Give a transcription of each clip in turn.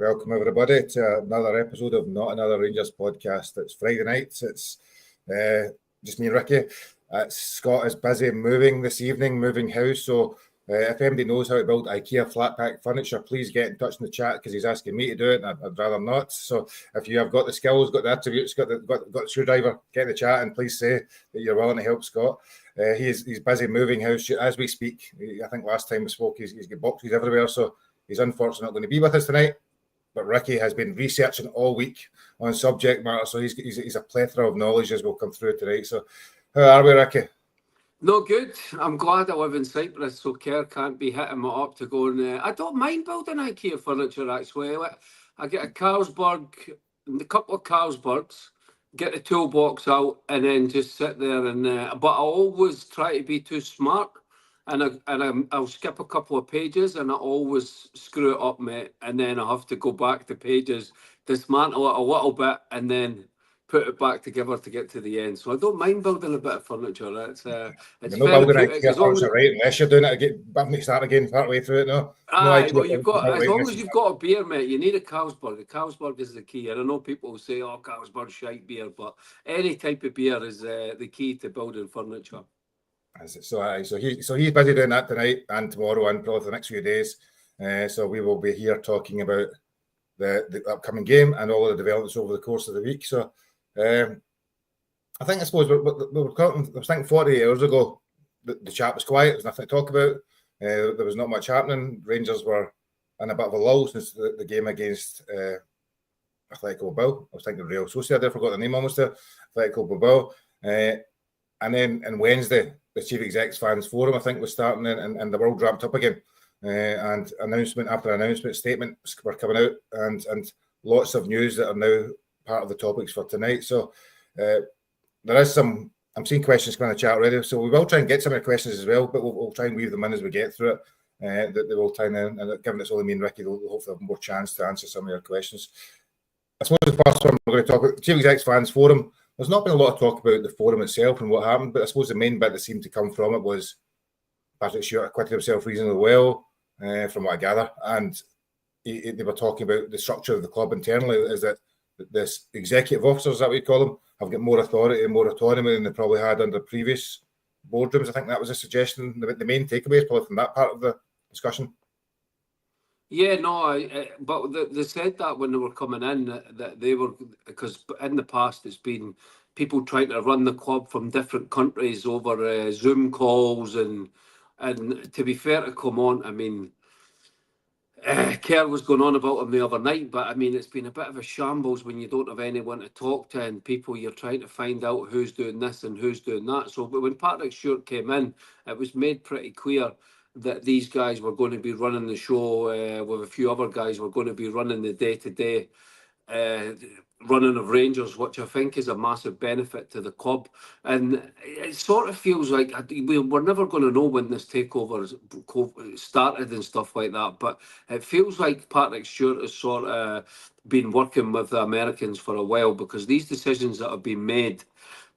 Welcome everybody to another episode of Not Another Rangers podcast. It's Friday night. It's just me and Ricky. Scott is busy moving this evening, moving house. So if anybody knows how to build IKEA flat pack furniture, please get in touch in the chat because he's asking me to do it, and I'd rather not. So if you have got the skills, got the attributes, got the screwdriver, get in the chat and please say that you're willing to help Scott. He's busy moving house as we speak. I think last time we spoke, he's got boxes everywhere, so he's unfortunately not going to be with us tonight. But Ricky has been researching all week on subject matter, so he's a plethora of knowledge as we'll come through tonight. So how are we, Ricky? No, good. I'm glad I live in Cyprus, so Kerr can't be hitting me up to go and... I don't mind building IKEA furniture, actually. I get a Carlsberg, a couple of Carlsbergs, get the toolbox out, and then just sit there. And but I always try to be too smart, and I'll skip a couple of pages, and I always screw it up, mate. And then I have to go back to pages, dismantle it a little bit, and then put it back together to get to the end. So I don't mind building a bit of furniture. It's you're not building IKEA furniture, right? Unless you're doing it again, but me start again part way through it. No. Well, you've got as long as you've got a beer, mate. You need a Carlsberg. The Carlsberg is the key. And I know people will say, "Oh, Carlsberg shite beer," but any type of beer is the key to building furniture. So he's busy doing that tonight and tomorrow and probably for the next few days. So we will be here talking about the upcoming game and all the developments over the course of the week. So I suppose we were talking. I was thinking 48 hours ago the chat was quiet. There was nothing to talk about. There was not much happening. Rangers were in a bit of a lull since the game against Athletic Bilbao. I was thinking Real Sociedad. I forgot the name almost there. Athletic Bilbao. And then on Wednesday, the Chief Exec's Fans Forum, I think, was starting and the world ramped up again. And announcement after announcement, statements were coming out and lots of news that are now part of the topics for tonight. So there is some, I'm seeing questions coming in the chat already. So we will try and get some of the questions as well, but we'll try and weave them in as we get through it. That they will try and given it's only me and Ricky, they'll hopefully have more chance to answer some of your questions. I suppose the first one we're going to talk about, the Chief Exec's Fans Forum. There's not been a lot of talk about the forum itself and what happened, but I suppose the main bit that seemed to come from it was Patrick Stewart acquitted himself reasonably well, from what I gather, and they were talking about the structure of the club internally, is that this executive officers, that we call them, have got more authority and more autonomy than they probably had under previous boardrooms. I think that was a suggestion. The main takeaway is probably from that part of the discussion. Yeah, no, but they said that when they were coming in, that they were, because in the past it's been people trying to run the club from different countries over Zoom calls, and to be fair to come on, I mean, Kerr was going on about him the other night, but I mean, it's been a bit of a shambles when you don't have anyone to talk to and people you're trying to find out who's doing this and who's doing that. So when Patrick Stewart came in, it was made pretty clear that these guys were going to be running the show with a few other guys were going to be running the day-to-day running of Rangers, which I think is a massive benefit to the club. And it sort of feels like we're never going to know when this takeover started and stuff like that, but it feels like Patrick Stewart has sort of been working with the Americans for a while, because these decisions that have been made,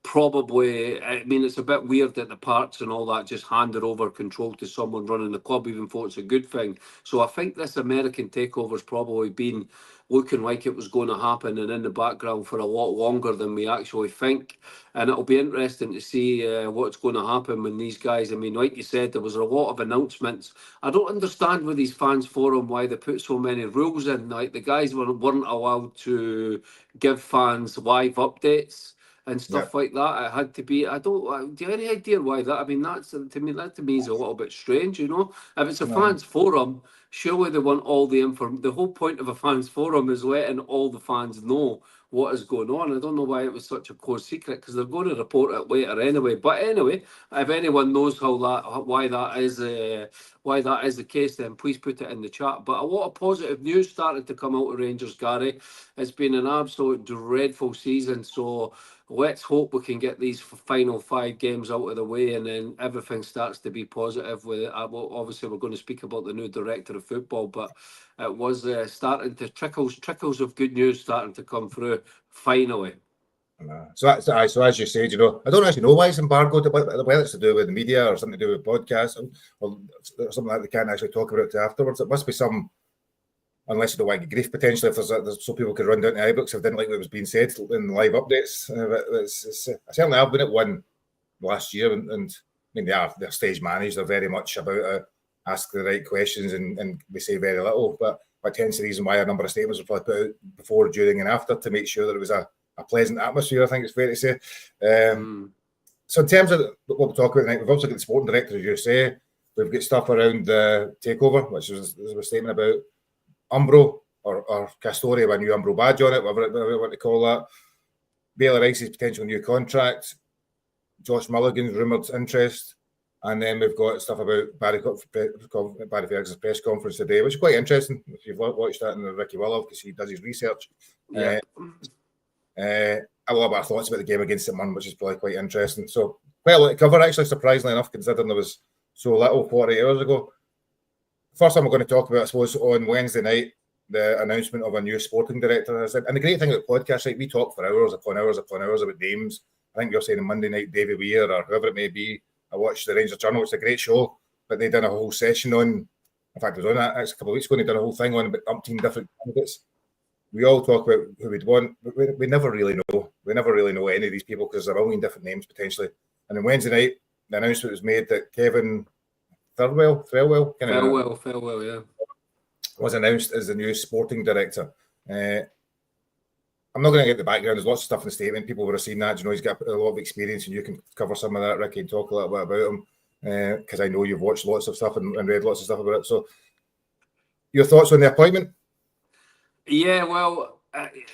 probably, I mean, it's a bit weird that the parts and all that just handed over control to someone running the club, even though it's a good thing. So I think this American takeover's probably been looking like it was going to happen and in the background for a lot longer than we actually think. And it'll be interesting to see what's going to happen when these guys, I mean, like you said, there was a lot of announcements. I don't understand with these fans forum why they put so many rules in. Like the guys weren't allowed to give fans live updates and stuff like that. It had to be. Do you have any idea why that? I mean, that to me is a little bit strange. You know, if it's a fans forum, surely they want all the information. The whole point of a fans forum is letting all the fans know what is going on. I don't know why it was such a close secret, because they're going to report it later anyway. But anyway, if anyone knows why that is the case, then please put it in the chat. But a lot of positive news started to come out of Rangers, Gary. It's been an absolute dreadful season, so let's hope we can get these final 5 games out of the way, and then everything starts to be positive. With well, obviously, we're going to speak about the new director of football, but it was starting to trickles of good news starting to come through finally. So as you said, you know, I don't actually know why it's embargoed, whether it's to do with the media or something to do with podcasts or something like they can't actually talk about it afterwards. It must be some unless you don't want to get grief potentially, if there's so people could run down to iBooks if they didn't like what was being said in the live updates. I certainly have been at one last year, and I mean they're stage managed. They're very much about ask the right questions, and we say very little. But hence the reason why a number of statements were probably put out before, during, and after to make sure that it was a pleasant atmosphere. I think it's fair to say. So in terms of what we'll talk about tonight, we've also got the sporting director, as you say. We've got stuff around the takeover, which was a statement about Umbro or Castoria with a new Umbro badge on it, whatever you want to call that. Baylor Rice's potential new contract. Josh Mulligan's rumoured interest. And then we've got stuff about Barry Ferguson's press conference today, which is quite interesting. If you've watched that in the Ricky Willow, because he does his research. Yeah. A lot of our thoughts about the game against Stmirren, which is probably quite interesting. So, quite a lot to cover, actually, surprisingly enough, considering there was so little 48 hours ago. First thing we're going to talk about, I suppose, on Wednesday night, the announcement of a new sporting director. And the great thing about podcasts, like, we talk for hours upon hours upon hours about names. I think you're saying on Monday night, Davy Weir or whoever it may be. I watched the Rangers Journal. It's a great show, but they done a whole session on, in fact, it was on that a couple of weeks ago, and they done a whole thing on about 13 different candidates. We all talk about who we'd want, but we never really know. We never really know any of these people because there are a million different names potentially. And then Wednesday night, the announcement was made that Kevin Thirlwell, yeah, was announced as the new sporting director. I'm not going to get the background. There's lots of stuff in the statement. People would have seen that. You know, he's got a lot of experience, and you can cover some of that, Ricky, and talk a little bit about him because I know you've watched lots of stuff and read lots of stuff about it. So, your thoughts on the appointment? Yeah, well,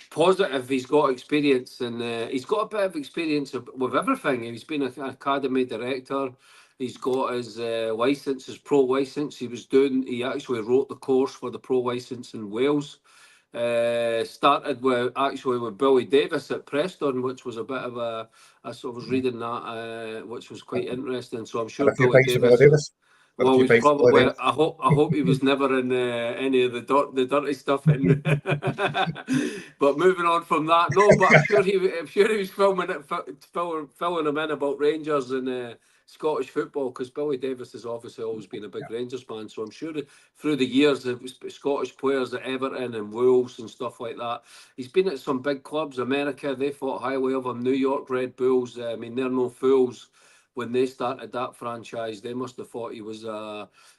positive. He's got experience, and he's got a bit of experience with everything. He's been an academy director. He's got his license, his pro license. He actually wrote the course for the pro license in Wales. Started with Billy Davis at Preston, which was a bit of I sort of was reading that, which was quite interesting. So I'm sure Billy Davis. Well, he's probably. I hope he was never in any of the dirty stuff. But moving on from that, no. But I'm sure he was filling him in about Rangers and Scottish football, because Billy Davis has obviously always been a big Rangers fan. So I'm sure through the years, it was Scottish players at Everton and Wolves and stuff like that. He's been at some big clubs. America, they thought highly of him. New York Red Bulls. I mean, they're no fools. When they started that franchise, they must have thought he was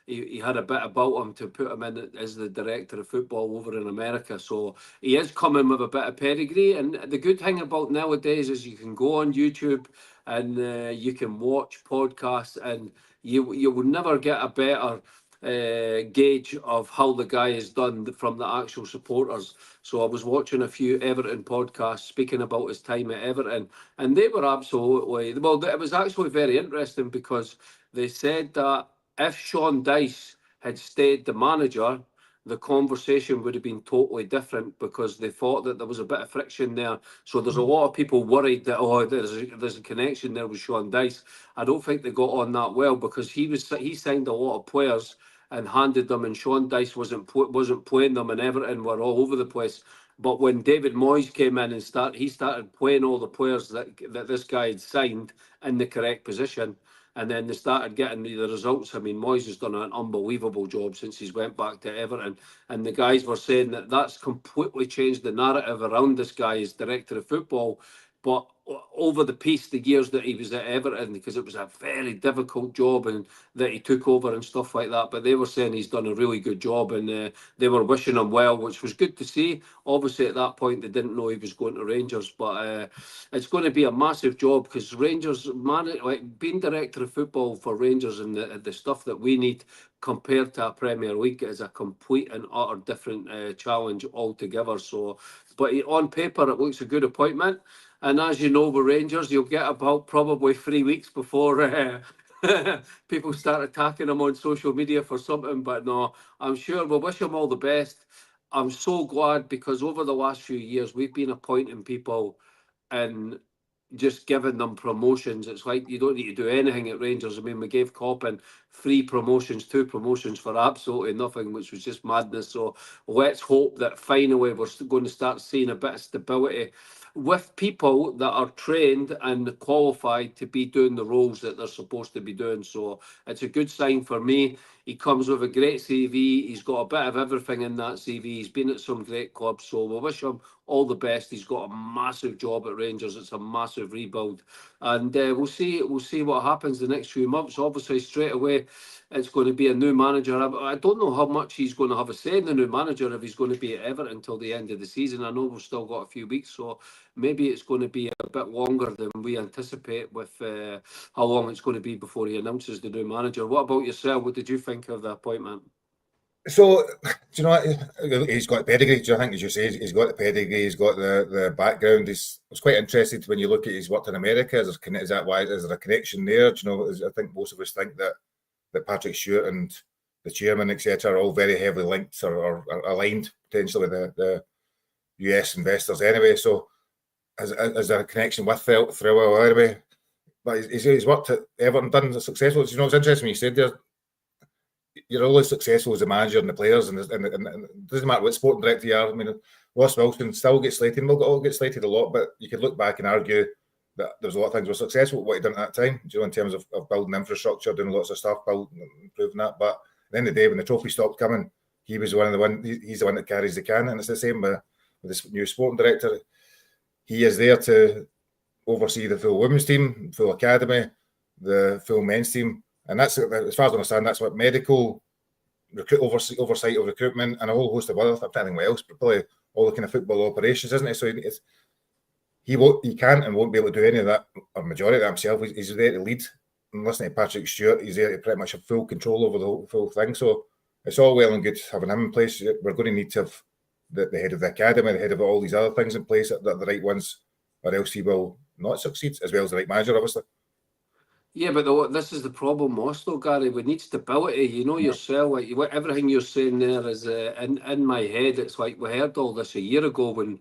he had a bit about him to put him in as the director of football over in America. So he is coming with a bit of pedigree. And the good thing about nowadays is you can go on YouTube and you can watch podcasts, and you will never get a better gauge of how the guy is done from the actual supporters. So I was watching a few Everton podcasts speaking about his time at Everton, and they were absolutely, well, it was actually very interesting because they said that if Sean Dyche had stayed the manager, the conversation would have been totally different, because they thought that there was a bit of friction there. So there's a lot of people worried that there's a connection there with Sean Dyche. I don't think they got on that well, because he signed a lot of players and handed them, and Sean Dyche wasn't playing them, and Everton were all over the place. But when David Moyes came in and he started playing all the players that this guy had signed in the correct position, and then they started getting the results. I mean, Moyes has done an unbelievable job since he's went back to Everton, and the guys were saying that that's completely changed the narrative around this guy as director of football. But over the years that he was at Everton, because it was a very difficult job and that he took over and stuff like that, but they were saying he's done a really good job, and they were wishing him well, which was good to see. Obviously, at that point, they didn't know he was going to Rangers, but it's going to be a massive job, because Rangers, being director of football for Rangers and the stuff that we need compared to a Premier League is a complete and utter different challenge altogether. So, but on paper, it looks a good appointment. And as you know, with Rangers, you'll get about probably 3 weeks before people start attacking him on social media for something. But no, I'm sure we'll wish him all the best. I'm so glad, because over the last few years, we've been appointing people and just giving them promotions. It's like you don't need to do anything at Rangers. I mean, we gave Coppin 2 promotions for absolutely nothing, which was just madness. So let's hope that finally we're going to start seeing a bit of stability with people that are trained and qualified to be doing the roles that they're supposed to be doing. So it's a good sign for me. He comes with a great CV. He's got a bit of everything in that CV. He's been at some great clubs, so we wish him all the best. He's got a massive job at Rangers. It's a massive rebuild, and we'll see what happens the next few months. Obviously, straight away, it's going to be a new manager. I don't know how much he's going to have a say in the new manager, if he's going to be at Everton until the end of the season. I know we've still got a few weeks, so maybe it's going to be a bit longer than we anticipate with how long it's going to be before he announces the new manager. What about yourself? What did you think of the appointment? So, do you know what? He's got pedigree. Do you think, as you say, he's got the pedigree, he's got the background. I was quite interested when you look at his work in America. Is that why? Is there a connection there? Do you know? I think most of us think that Patrick Stewart and the chairman, etc., are all very heavily linked or aligned potentially with the US investors anyway. So, is there a connection with Thrillwell anyway? But he's worked at Everton, done successful. You know, it's interesting when you said there, you're always successful as a manager and the players, and it doesn't matter what sporting director you are. I mean, Ross Wilson still gets slated, we'll all get slated a lot, but you could look back and argue that there's a lot of things were successful with what he done at that time, you know, in terms of building infrastructure, doing lots of stuff, improving that. But at the end of the day, when the trophy stopped coming, he was he's the one that carries the can, and it's the same with this new sporting director. He is there to oversee the full women's team, full academy, the full men's team. And that's, as far as I understand, that's what medical oversight of recruitment and a whole host of other things, anything else, but probably all the kind of football operations, isn't it? So he can't and won't be able to do any of that, or majority of that himself. He's there to lead. And listening to Patrick Stewart, he's there to pretty much have full control over the full thing. So it's all well and good having him in place. We're going to need to have the head of the academy, the head of all these other things in place, that the right ones, or else he will not succeed, as well as the right manager, obviously. Yeah, but this is the problem, also, Gary. We need stability. You know yourself, like everything you're saying there is in my head. It's like we heard all this a year ago when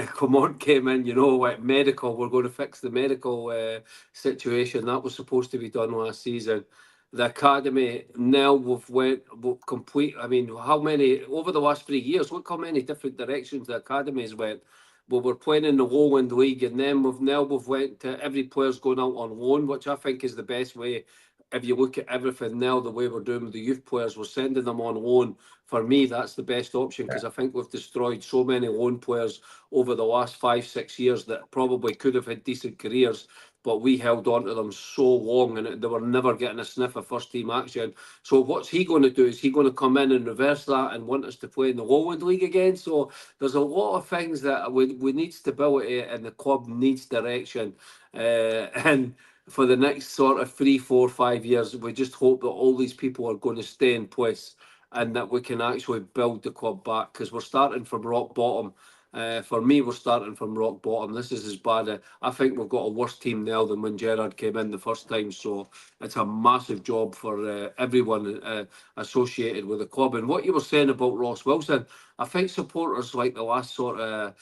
Clement came in. You know, like medical, we're going to fix the medical situation that was supposed to be done last season. The academy now we've complete. I mean, how many over the last 3 years? Look how many different directions the academies went. We were playing in the Lowland League, and then we've went to every player's going out on loan, which I think is the best way. If you look at everything now, the way we're doing with the youth players, we're sending them on loan. For me, that's the best option, because I think we've destroyed so many loan players over the last 5-6 years that probably could have had decent careers, but we held on to them so long, and they were never getting a sniff of first team action. So what's he going to do? Is he going to come in and reverse that and want us to play in the Lowland League again? So there's a lot of things that we need stability, and the club needs direction. And for the next sort of 3, 4, 5 years, we just hope that all these people are going to stay in place and that we can actually build the club back, because we're starting from rock bottom. For me, we're starting from rock bottom. This is as bad. I think we've got a worse team now than when Gerrard came in the first time. So it's a massive job for everyone associated with the club. And what you were saying about Ross Wilson, I think supporters like the last sort of,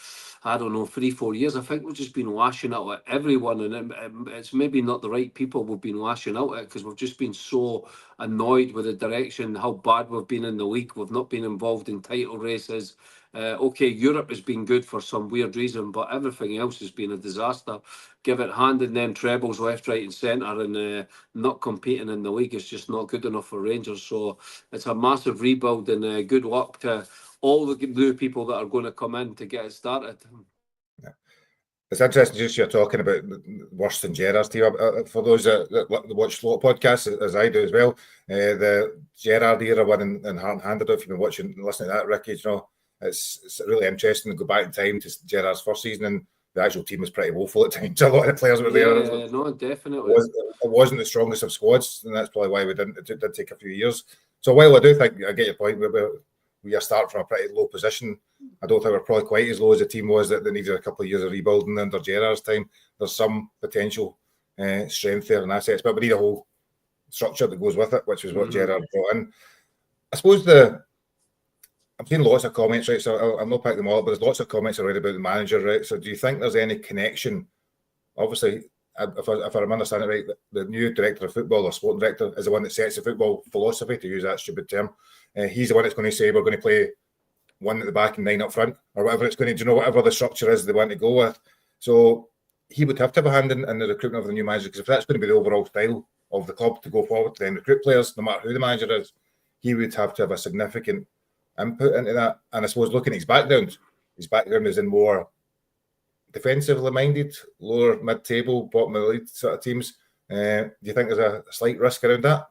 I don't know, 3, 4 years, I think we've just been lashing out at everyone. And it's maybe not the right people we've been lashing out at, because we've just been so annoyed with the direction, how bad we've been in the league. We've not been involved in title races. Okay, Europe has been good for some weird reason, but everything else has been a disaster. Give it handing them trebles left, right, and centre, and not competing in the league is just not good enough for Rangers. So it's a massive rebuild, and good luck to all the new people that are going to come in to get it started. Yeah. It's interesting, just you're talking about worse than Gerrard's team. For those that watch a lot of podcasts, as I do as well, the Gerrard era one and Heart and Handed, if you've been watching, listening to that, Ricky, you know, it's really interesting to go back in time to Gerrard's first season, and the actual team was pretty woeful at times. A lot of the players were there. Yeah, no, definitely. It wasn't the strongest of squads, and that's probably why it did take a few years. So while I do think, I get your point, we are starting from a pretty low position. I don't think we're probably quite as low as the team was that they needed a couple of years of rebuilding under Gerrard's time. There's some potential strength there and assets, but we need a whole structure that goes with it, which is what Gerrard brought in. I suppose I've seen lots of comments, right? So I'll not pick them all up, but there's lots of comments already about the manager, right? So do you think there's any connection? Obviously, if I'm understanding it right, the new director of football or sporting director is the one that sets the football philosophy, to use that stupid term. He's the one that's going to say we're going to play 1 at the back and 9 up front, or whatever it's going to, whatever the structure is they want to go with. So he would have to have a hand in the recruitment of the new manager, because if that's going to be the overall style of the club to go forward to then recruit players, no matter who the manager is, he would have to have a significant input into that. And I suppose looking at his background is in more defensively minded, lower mid-table, bottom of the league sort of teams. Do you think there's a slight risk around that?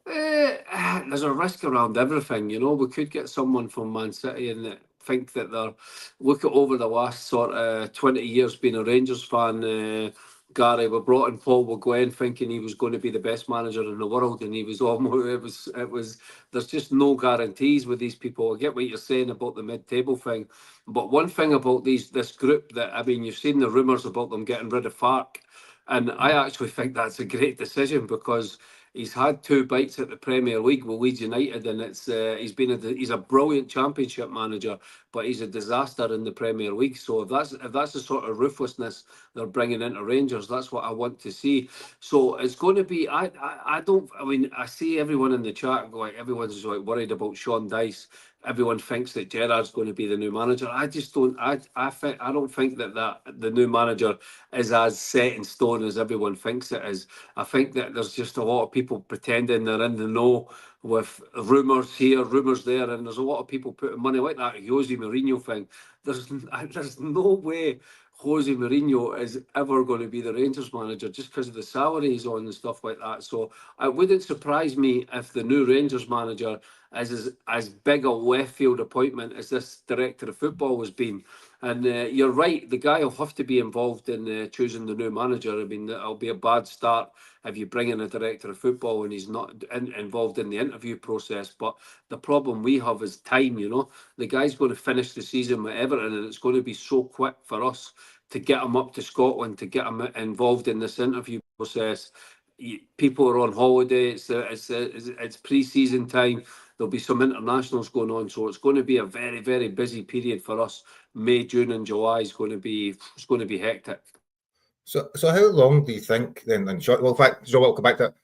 There's a risk around everything, We could get someone from Man City and think that they're look at over the last sort of 20 years being a Rangers fan. Gary, we brought in Paul McGuinn thinking he was going to be the best manager in the world, and he was almost. It was. There's just no guarantees with these people. I get what you're saying about the mid-table thing, but one thing about this group that you've seen the rumours about them getting rid of Fark, and I actually think that's a great decision, because he's had 2 bites at the Premier League with Leeds United, and he's a brilliant Championship manager, but he's a disaster in the Premier League. So if that's the sort of ruthlessness they're bringing into Rangers, that's what I want to see. So it's going to be. I see everyone in the chat everyone's worried about Sean Dyche. Everyone thinks that Gerrard's going to be the new manager. I just don't. I don't think that the new manager is as set in stone as everyone thinks it is. I think that there's just a lot of people pretending they're in the know with rumours here, rumours there, and there's a lot of people putting money like that Jose Mourinho thing. There's no way Jose Mourinho is ever going to be the Rangers manager just because of the salary he's on and stuff like that. So it wouldn't surprise me if the new Rangers manager is as big a left field appointment as this director of football has been. And you're right, the guy will have to be involved in choosing the new manager. It'll be a bad start if you bring in a director of football and he's not involved in the interview process. But the problem we have is time, The guy's going to finish the season with Everton, and it's going to be so quick for us to get him up to Scotland, to get him involved in this interview process. People are on holiday. It's pre-season time. There'll be some internationals going on, so it's going to be a very, very busy period for us. May, June, and July is going to be hectic. So how long do you think then? Well, in fact, Joe, we'll come back to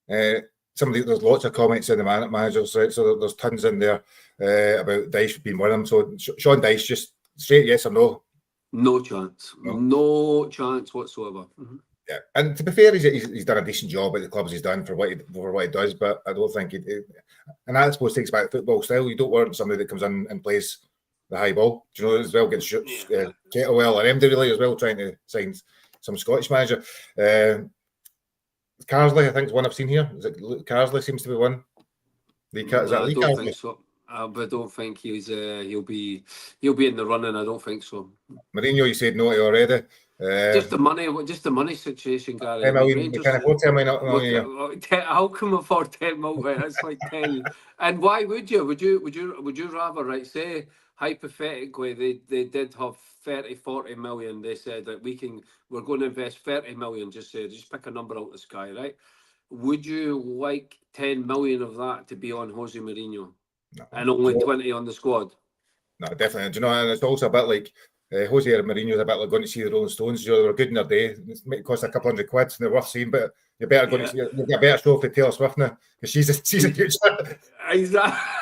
that. There's lots of comments in the managers, right? So there's tons in there about Dyche being one of them. So Sean Dyche, just straight yes or no? No chance. No chance whatsoever. Mm-hmm. Yeah, and to be fair, he's done a decent job at the clubs he's done for what he does, but I don't think and that I suppose takes back the football style. You don't want somebody that comes in and plays the high ball, as well, gets Kettlewell or Emderley as well, trying to sign some Scottish manager. Carsley, I think, is one I've seen here. Is it Carsley seems to be one? I don't think so. But I don't think he'll be in the running. I don't think so. Mourinho, you said no to already. Just the money situation, Gary. 10 million, you can't afford 10 million. How can we afford 10 million? That's like 10. And why would you? Would you rather, say hypothetically they did have 30-40 million, they said that we're going to invest 30 million, just pick a number out of the sky, right? Would you like 10 million of that to be on Jose Mourinho? No. And only 20 on the squad? No, definitely. Do you know, and it's also a bit like Jose Mourinho is a bit like going to see the Rolling Stones. They were good in their day. It might cost a couple $100 and they're worth seeing, but you're better going to see. You've got a better show for Taylor Swift now, because she's a huge.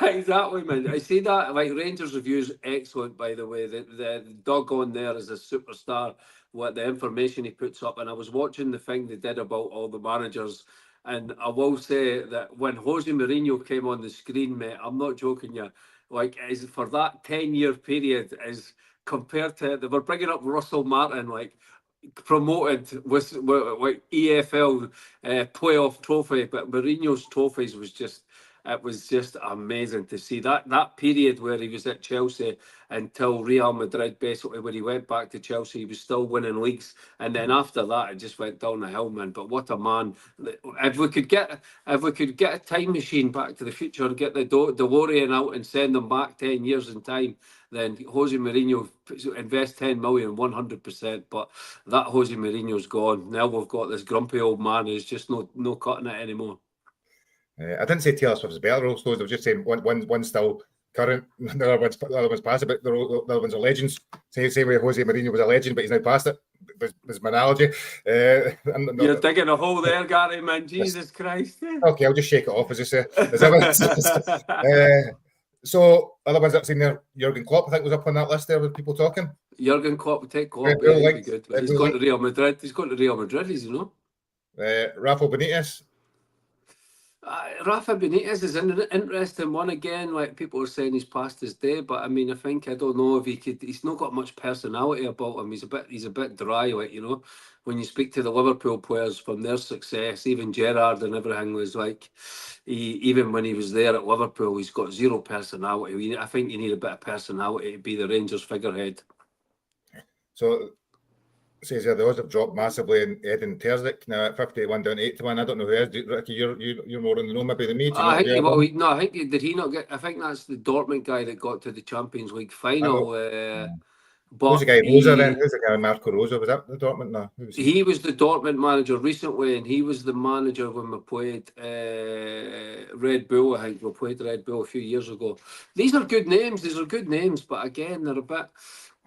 Exactly, man. I see that. Rangers reviews excellent, by the way. The dog on there is a superstar. What the information he puts up, and I was watching the thing they did about all the managers. And I will say that when Jose Mourinho came on the screen, mate, I'm not joking you, is for that 10-year period, is compared to, they were bringing up Russell Martin, promoted with EFL playoff trophy, but Mourinho's trophies was just amazing to see that period where he was at Chelsea until Real Madrid, basically when he went back to Chelsea, he was still winning leagues, and then after that it just went down the hill, man. But what a man! If we could get a time machine back to the future and get the DeLorean out and send them back 10 years in time, then Jose Mourinho invest 10 million 100%. But that Jose Mourinho's gone. Now we've got this grumpy old man who's just no cutting it anymore. I didn't say Taylor Swift's better Rolling Stones. I was just saying one's still current, the other one's past it, but the other one's a legend. Same way Jose Mourinho was a legend, but he's now past it. Was my analogy. You're digging a hole there, Gary, man. Jesus Christ. Okay, I'll just shake it off, as I say. So other ones I've seen there, Jurgen Klopp, I think, was up on that list there with people talking. Jurgen Klopp would take Klopp. Red Yeah, Bull he'd linked, be good. Red He's Bull got linked. to Real Madrid. He's got to Real Madrid, you know. Rafa Benitez. Rafa Benitez is an interesting one again. Like people are saying, he's past his day, but I mean, I don't know if he could. He's not got much personality about him. He's a bit dry, like, you know. When you speak to the Liverpool players from their success, even Gerrard and everything was like, even when he was there at Liverpool, he's got zero personality. I think you need a bit of personality to be the Rangers figurehead. So says here the odds have dropped massively in Edin Terzic now at 51 down to 8-1. I don't know who is. Ricky, you're more in the know maybe than me. I think did he not get? I think that's the Dortmund guy that got to the Champions League final. But who's the guy Rosa then? Who's the guy Marco Rosa? Was that the Dortmund? No, who was he? He was the Dortmund manager recently, and he was the manager when we played Red Bull. I think we played Red Bull a few years ago. These are good names. But again, they're a bit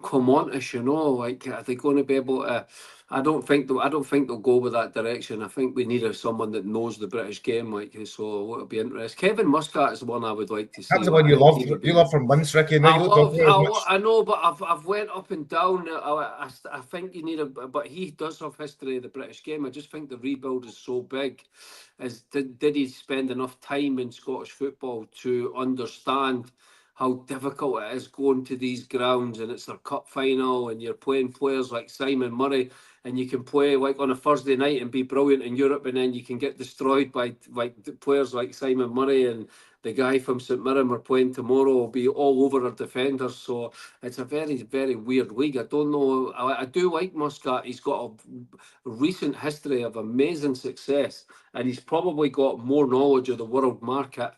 commodish, you know. Like, are they going to be able to? I don't think they'll go with that direction. I think we need someone that knows the British game, like, so it'll be interesting. Kevin Muscat is the one I would like to see. That's the one you love. You love from once, Ricky. I know, but I've went up and down. I think you need but he does have history of the British game. I just think the rebuild is so big. Did he spend enough time in Scottish football to understand how difficult it is going to these grounds, and it's their cup final, and you're playing players like Simon Murray, and you can play like on a Thursday night and be brilliant in Europe, and then you can get destroyed by like players like Simon Murray, and the guy from Stmirren we're playing tomorrow will be all over our defenders. So it's a very, very weird league. I don't know. I do like Muscat. He's got a recent history of amazing success, and he's probably got more knowledge of the world market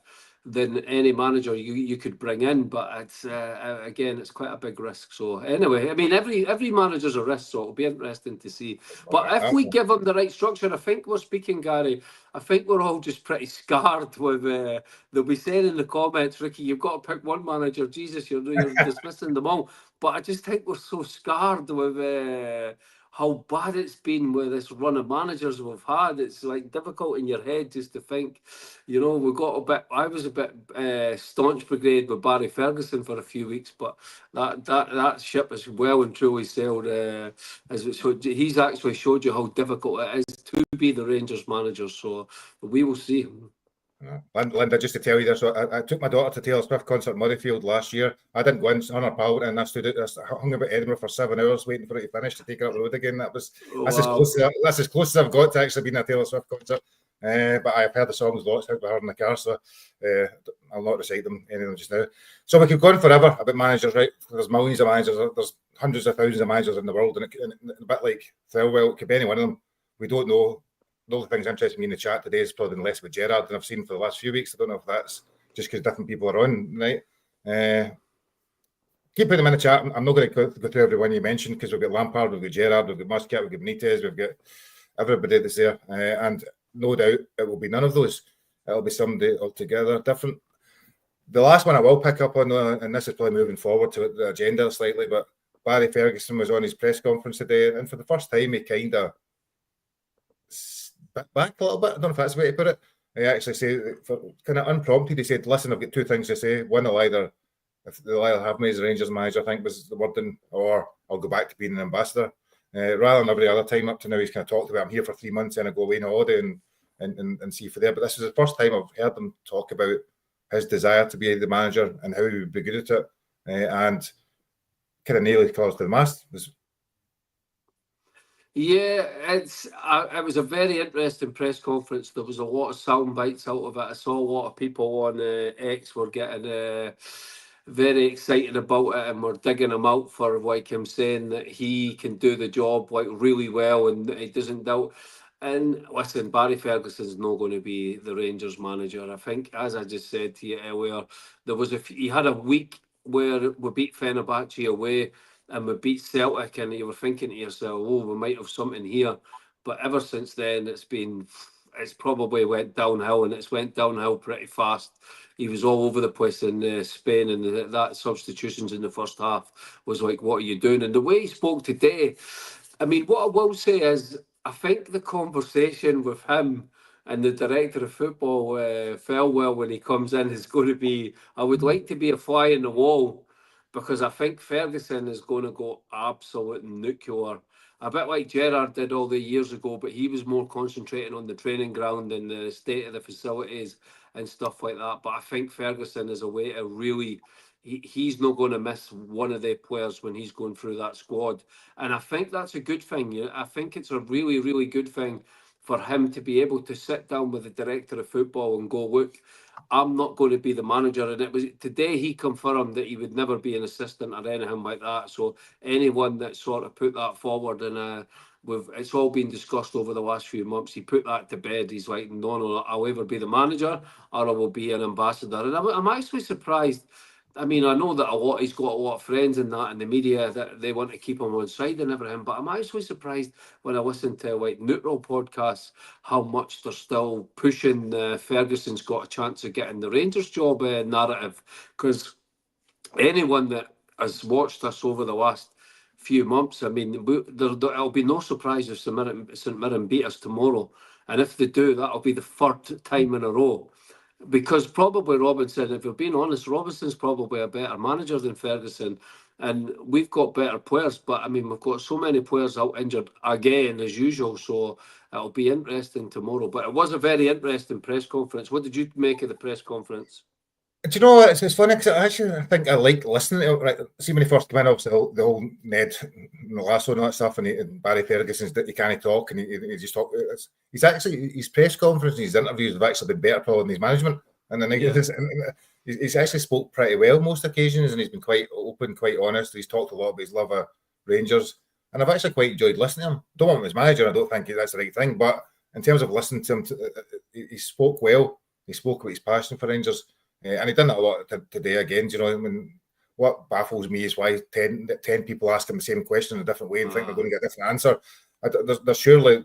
than any manager you could bring in, but it's again, it's quite a big risk. So anyway, I mean, every manager's a risk, so it'll be interesting to see. But if we give them the right structure, I think we're speaking, Gary. I think we're all just pretty scarred with. They'll be saying in the comments, Ricky, you've got to pick one manager. Jesus, you're dismissing them all. But I just think we're so scarred with. How bad it's been with this run of managers we've had. It's like difficult in your head just to think, you know, I was a bit staunch brigade with Barry Ferguson for a few weeks, but that ship has well and truly sailed. He's actually showed you how difficult it is to be the Rangers manager. So we will see. Linda, just to tell you this, I took my daughter to Taylor Swift concert in Murrayfield last year. I didn't go in on her pal, and I hung about Edinburgh for 7 hours waiting for it to finish to take her up the road again. That's as close as I've got to actually being at a Taylor Swift concert. But I've heard the songs lots out with her in the car, so I'll not recite them any of them just now. So we could go on forever about managers, right? There's millions of managers, there's hundreds of thousands of managers in the world, and a bit like Thelwell, it could be any one of them. We don't know. The only things interesting me in the chat today is probably less with Gerrard than I've seen for the last few weeks. I don't know if that's just because different people are on, right? Keep putting them in the chat. I'm not going to go through everyone you mentioned because we've got Lampard, we've got Gerrard, we've got Muscat, we've got Benitez, we've got everybody that's there. And no doubt it will be none of those. It'll be somebody altogether different. The last one I will pick up on, and this is probably moving forward to the agenda slightly, but Barry Ferguson was on his press conference today, and for the first time he kind of back a little bit. I don't know if that's the way to put it. He actually said, kind of unprompted, he said, listen, I've got two things to say. One, they'll either have me as Rangers manager, I think was the wording, or I'll go back to being an ambassador. Rather than every other time up to now, he's kind of talked about, I'm here for 3 months and I go away on holiday and see for there. But this is the first time I've heard him talk about his desire to be the manager and how he would be good at it. And kind of nearly close to the mast. Yeah, it was a very interesting press conference. There was a lot of sound bites out of it. I saw a lot of people on X were getting very excited about it, and were digging him out for like him saying that he can do the job like really well, and he doesn't doubt. And listen, Barry Ferguson's not going to be the Rangers manager. I think, as I just said to you earlier, he had a week where we beat Fenerbahce away and we beat Celtic, and you were thinking to yourself, oh, we might have something here. But ever since then, it's probably went downhill, and it's went downhill pretty fast. He was all over the place in Spain, and that substitutions in the first half was like, what are you doing? And the way he spoke today, I mean, what I will say is, I think the conversation with him and the director of football fell well when he comes in is going to be. I would like to be a fly in the wall because I think Ferguson is going to go absolute nuclear. A bit like Gerrard did all the years ago, but he was more concentrating on the training ground and the state of the facilities and stuff like that. But I think Ferguson is a way to really. He's not going to miss one of the players when he's going through that squad. And I think that's a good thing. Yeah? I think it's a really, really good thing for him to be able to sit down with the director of football and go, look, I'm not going to be the manager. And it was today he confirmed that he would never be an assistant or anything like that. So anyone that sort of put that forward, and it's all been discussed over the last few months, he put that to bed. He's like, no, I'll either be the manager or I will be an ambassador. And I'm actually surprised. I mean, I know that he's got a lot of friends in that in the media that they want to keep him on side and everything, but I'm actually surprised when I listen to like neutral podcasts how much they're still pushing Ferguson's got a chance of getting the Rangers job narrative. Because anyone that has watched us over the last few months, I mean, it'll be no surprise if St Mirren beat us tomorrow. And if they do, that'll be the third time in a row. Because probably Robinson, if we're being honest, Robinson's probably a better manager than Ferguson. And we've got better players, but I mean, we've got so many players out injured again, as usual. So it'll be interesting tomorrow. But it was a very interesting press conference. What did you make of the press conference? Do you know what? It's funny because I think I like listening to it. Right? See, when he first came in, obviously the whole Ned Lasso and all that stuff, and Barry Ferguson's he can't talk, and he just talk. He's actually his press conference and his interviews have actually been better probably than his management. And then he's actually spoke pretty well most occasions, and he's been quite open, quite honest. He's talked a lot about his love of Rangers, and I've actually quite enjoyed listening to him. Don't want him as manager, I don't think that's the right thing, but in terms of listening to him, he spoke well. He spoke about his passion for Rangers. And he done that a lot today again. Do you know, I mean, what baffles me is why 10 people ask him the same question in a different way and think they're going to get a different answer. There's surely,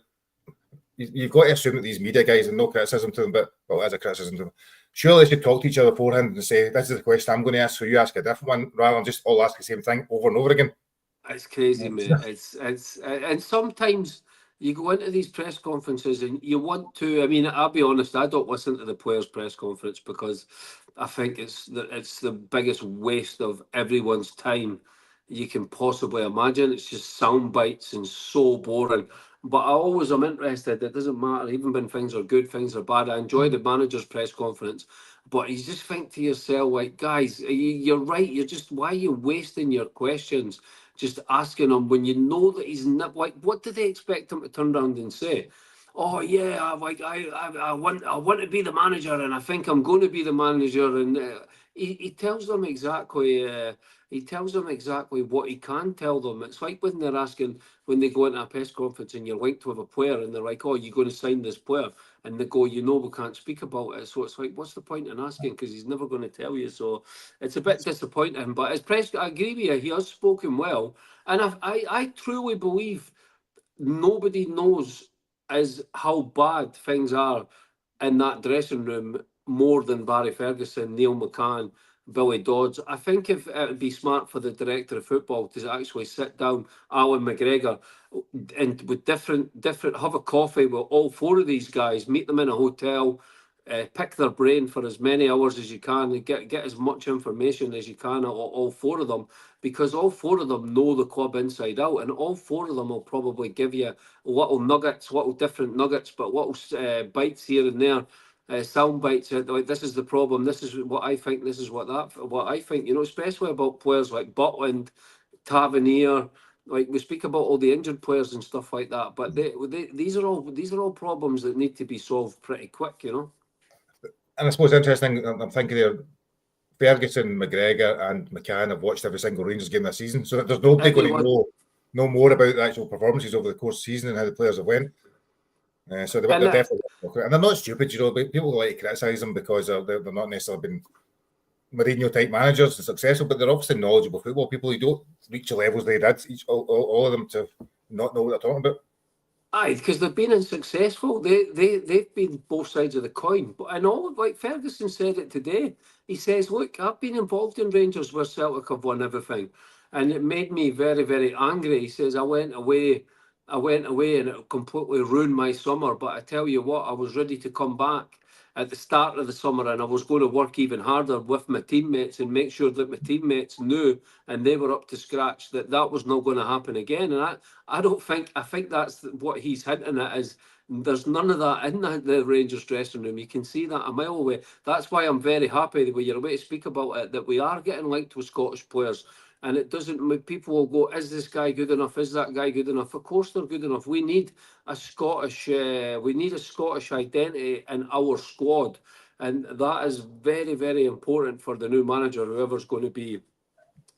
you've got to assume that these media guys, and no criticism to them, but, well, as a criticism to them, surely they should talk to each other beforehand and say, this is the question I'm going to ask, so you ask a different one, rather than just all ask the same thing over and over again. It's crazy, mate. And sometimes you go into these press conferences and you want to. I mean, I'll be honest. I don't listen to the players' press conference because I think it's the biggest waste of everyone's time you can possibly imagine. It's just sound bites and so boring. But I always am interested. It doesn't matter, even when things are good, things are bad. I enjoy the manager's press conference, but you just think to yourself, like, guys, you're right. You're just, why are you wasting your questions? Just asking him when you know that he's not, like, what do they expect him to turn around and say? Oh yeah, I want to be the manager, and I think I'm going to be the manager, and he tells them exactly. He tells them exactly what he can tell them. It's like when they're asking, when they go into a press conference and you're linked with a player and they're like, oh, you're going to sign this player. And they go, you know, we can't speak about it. So it's like, what's the point in asking? Because he's never going to tell you. So it's a bit disappointing. But as Prescott, I agree with you, he has spoken well. And I truly believe nobody knows how bad things are in that dressing room more than Barry Ferguson, Neil McCann, Billy Dodds. I think if it would be smart for the director of football to actually sit down Alan McGregor and with different have a coffee with all four of these guys, meet them in a hotel, pick their brain for as many hours as you can, and get as much information as you can on all four of them, because all four of them know the club inside out, and all four of them will probably give you little nuggets, little different nuggets, but little bites here and there. Sound bites, like, this is the problem, this is what I think, this is what I think, you know, especially about players like Butland, Tavernier. Like, we speak about all the injured players and stuff like that, but these are all problems that need to be solved pretty quick, you know. And I suppose interesting, I'm thinking there, Ferguson, McGregor, and McCann have watched every single Rangers game this season, so there's nobody going to know more about the actual performances over the course of the season and how the players have went. So they're definitely, and they're not stupid, you know. But people like to criticise them because they're not necessarily been Mourinho type managers and successful, but they're obviously knowledgeable football people who don't reach the levels they did. All of them to not know what they're talking about. Aye, because they've been unsuccessful. They've been both sides of the coin. But I know, like Ferguson said it today. He says, "Look, I've been involved in Rangers where Celtic have won everything, and it made me very, very angry." He says, "I went away I went away and it completely ruined my summer. But I tell you what, I was ready to come back at the start of the summer, and I was going to work even harder with my teammates and make sure that my teammates knew and they were up to scratch, that that was not going to happen again. And I don't think, I think that's what he's hinting at, is there's none of that in the Rangers dressing room. You can see that a mile away. That's why I'm very happy the way you're away to speak about it, that we are getting linked with Scottish players. And it doesn't, people will go, is this guy good enough? Is that guy good enough? Of course they're good enough. We need a Scottish identity in our squad. And that is very, very important for the new manager, whoever's going to be.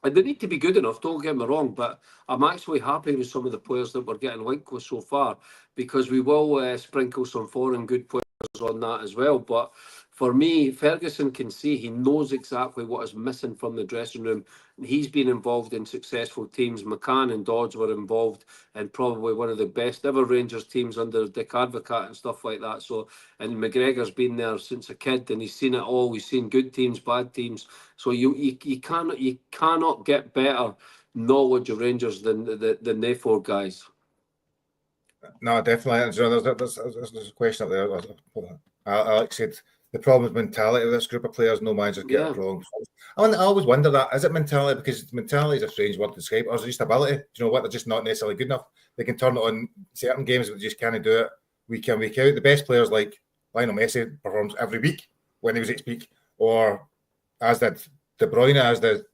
And they need to be good enough, don't get me wrong, but I'm actually happy with some of the players that we're getting linked with so far, because we will sprinkle some foreign good players on that as well. But for me, Ferguson can see, he knows exactly what is missing from the dressing room. He's been involved in successful teams. McCann and Dodds were involved in probably one of the best ever Rangers teams under Dick Advocaat and stuff like that. So, and McGregor's been there since a kid, and he's seen it all. He's seen good teams, bad teams. So you cannot get better knowledge of Rangers than they four guys. No, definitely. And, you know, there's a question up there. Alex said the problem is mentality of this group of players. No managers get it wrong. I always wonder that. Is it mentality? Because mentality is a strange word to describe. Or is it just ability? Do you know what? They're just not necessarily good enough. They can turn it on certain games, but they just can't do it week in, week out. The best players like Lionel Messi performs every week when he was at his peak, or as did De Bruyne, as did.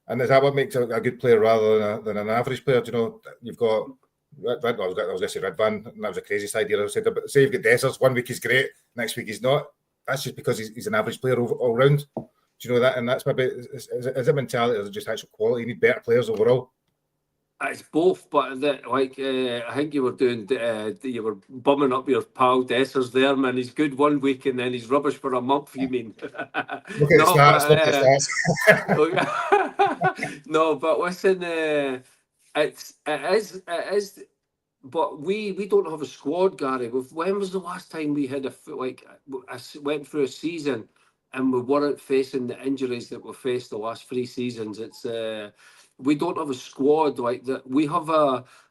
And is that what makes a good player rather than an average player? Do you know, you've got. I was going to say Red Van, and that was the craziest idea I said. But say you've got Dessers, one week he's great, next week he's not. That's just because he's an average player all round. Do you know that? And that's maybe, is it mentality or is it just actual quality? You need better players overall. It's both, but I think you were bumming up your pal Dessers there, man. He's good one week and then he's rubbish for a month. You mean? Look at the stats. No, but listen, it is. But we don't have a squad, Gary. When was the last time we had went through a season and we weren't facing the injuries that we faced the last 3 seasons? It's we don't have a squad like that. We have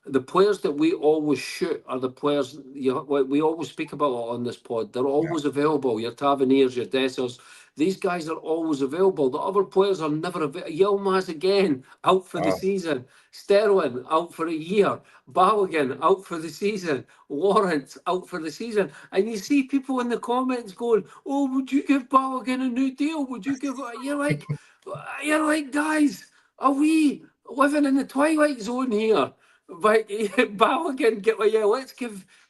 the players that we always shoot are the players we always speak about on this pod. They're always available. Your Taverniers, your Dessers. These guys are always available. The other players are never available. Yilmaz again, out for the season. Sterling, out for a year. Balogun, out for the season. Lawrence, out for the season. And you see people in the comments going, oh, would you give Balogun a new deal? Would you give... You're like, guys, are we living in the twilight zone here? But Balogun,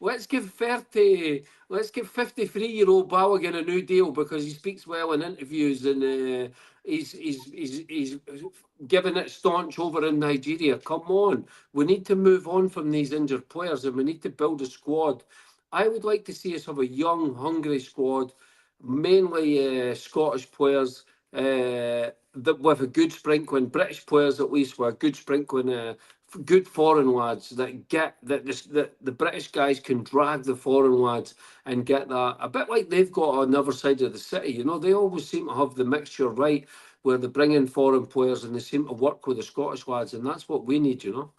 let's give 53-year-old Balogun a new deal because he speaks well in interviews and he's giving it staunch over in Nigeria. Come on, we need to move on from these injured players and we need to build a squad. I would like to see us have a young, hungry squad, mainly Scottish players. With a good sprinkling, British players at least, with a good sprinkling, good foreign lads that get that the British guys can drag the foreign lads and get that a bit like they've got on the other side of the city. You know, they always seem to have the mixture right where they bring in foreign players and they seem to work with the Scottish lads, and that's what we need, you know.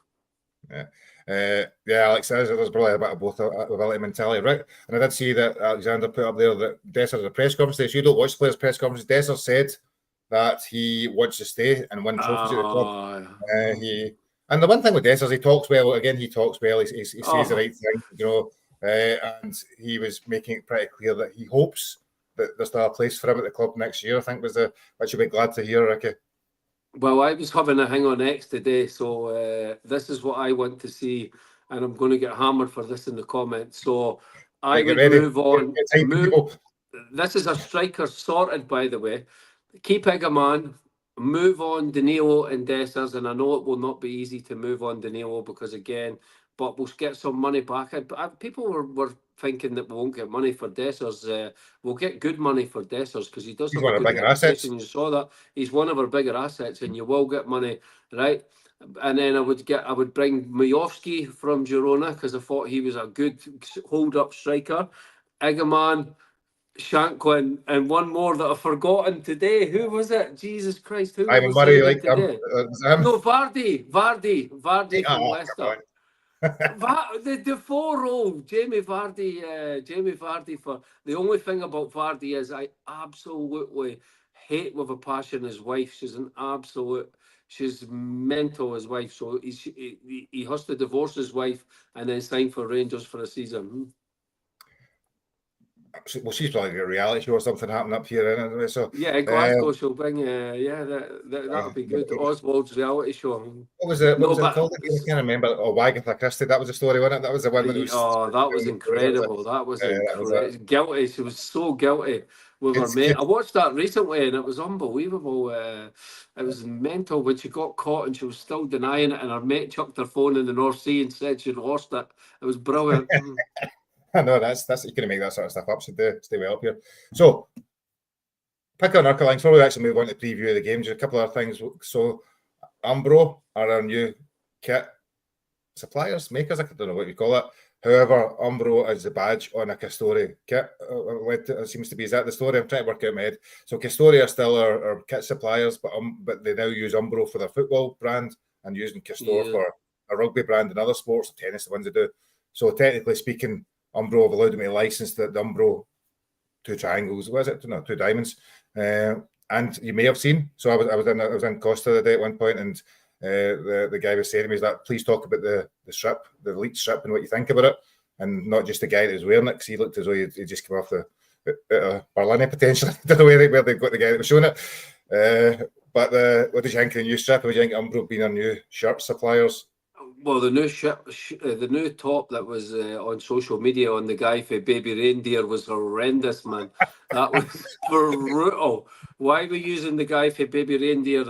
Alex says there's probably a bit of both ability and mentality, right? And I did see that Alexander put up there that Dessers at a press conference. You don't watch players' press conferences. Dessers said that he wants to stay and win trophies at the club. And the one thing with Dessers, he talks well. Again, he talks well. He says the right thing, you know. And he was making it pretty clear that he hopes that there's still a place for him at the club next year. I think which you'll be glad to hear, Ricky. Well, I was having a hang on X today, so this is what I want to see, and I'm going to get hammered for this in the comments. So I would move on. This is a striker sorted, by the way. Keep Egerman, move on Danilo and Dessers, and I know it will not be easy to move on Danilo because, again, but we'll get some money back. People were thinking that we won't get money for Dessers. We'll get good money for Dessers because he does have a good reputation. You saw that. He's one of our bigger assets, and you will get money, right? And then I would bring Majowski from Girona because I thought he was a good hold-up striker. Egerman, Shanklin, and one more that I've forgotten today. Who was it? Jesus Christ, who was it today? No, Vardy from Leicester. The 4-0, Jamie Vardy for the only thing about Vardy is I absolutely hate with a passion his wife. She's mental, his wife. So he has to divorce his wife and then sign for Rangers for a season. Well, she's probably got a reality show or something happening up here anyway. So Yeah, Glasgow she'll bring. That'll be good. Oswald's reality show. what No, was it but called again? I can't remember. Oh, Wagatha Christie. That was the story, wasn't it? That was the one that was. that was incredible. That was incredible. Guilty. She was so guilty with her mate. I watched that recently and it was unbelievable. It was mental when she got caught and she was still denying it, and her mate chucked her phone in the North Sea and said she'd lost it. It was brilliant. I know that's you couldn't make that sort of stuff up. So stay well up here. So pick on our lines before we actually move on to preview of the game. Just a couple of things. So Umbro are our new kit suppliers, makers, I don't know what you call it. However, Umbro is the badge on a Castori kit. It seems to be. Is that the story? I'm trying to work out in my head. So Castori are still our kit suppliers, but they now use Umbro for their football brand and using Castor for a rugby brand and other sports, tennis, the ones they do. So technically speaking, Umbro have allowed them to license the Umbro two triangles. What is it? No, two diamonds. And you may have seen. So I was in Costa the day at one point, and the guy was saying to me, "That please talk about the strip, the elite strip, and what you think about it, and not just the guy that was wearing it, because he looked as though he just came off the Berlin potentially. I don't know where they've got the guy that was showing it. But what did you think of the new strip? What do you think Umbro being our new shirt suppliers? Well, the new top that was on social media on the guy for Baby Reindeer was horrendous, man. That was brutal. Why were you using the guy for Baby Reindeer?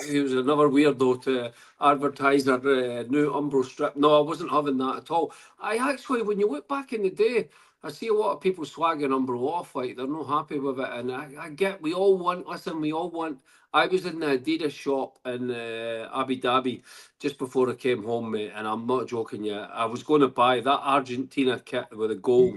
He was another weirdo to advertise our new Umbro strip. No, I wasn't having that at all. I actually, when you look back in the day, I see a lot of people swagging Umbro off, like they're not happy with it. And I get, we all want, I was in the Adidas shop in Abu Dhabi just before I came home, mate, and I'm not joking you. I was going to buy that Argentina kit with the gold.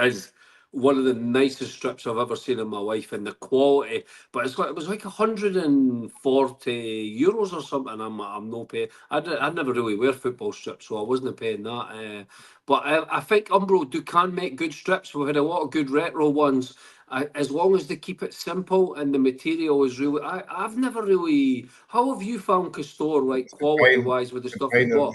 Is one of the nicest strips I've ever seen in my life, and the quality. But it was like 140 euros or something. I'm no paying. I never really wear football strips, so I wasn't paying that. But I think Umbro can make good strips. We've had a lot of good retro ones. As long as they keep it simple and the material is really, I've never really. How have you found Castor, like quality wise, with the stuff you bought?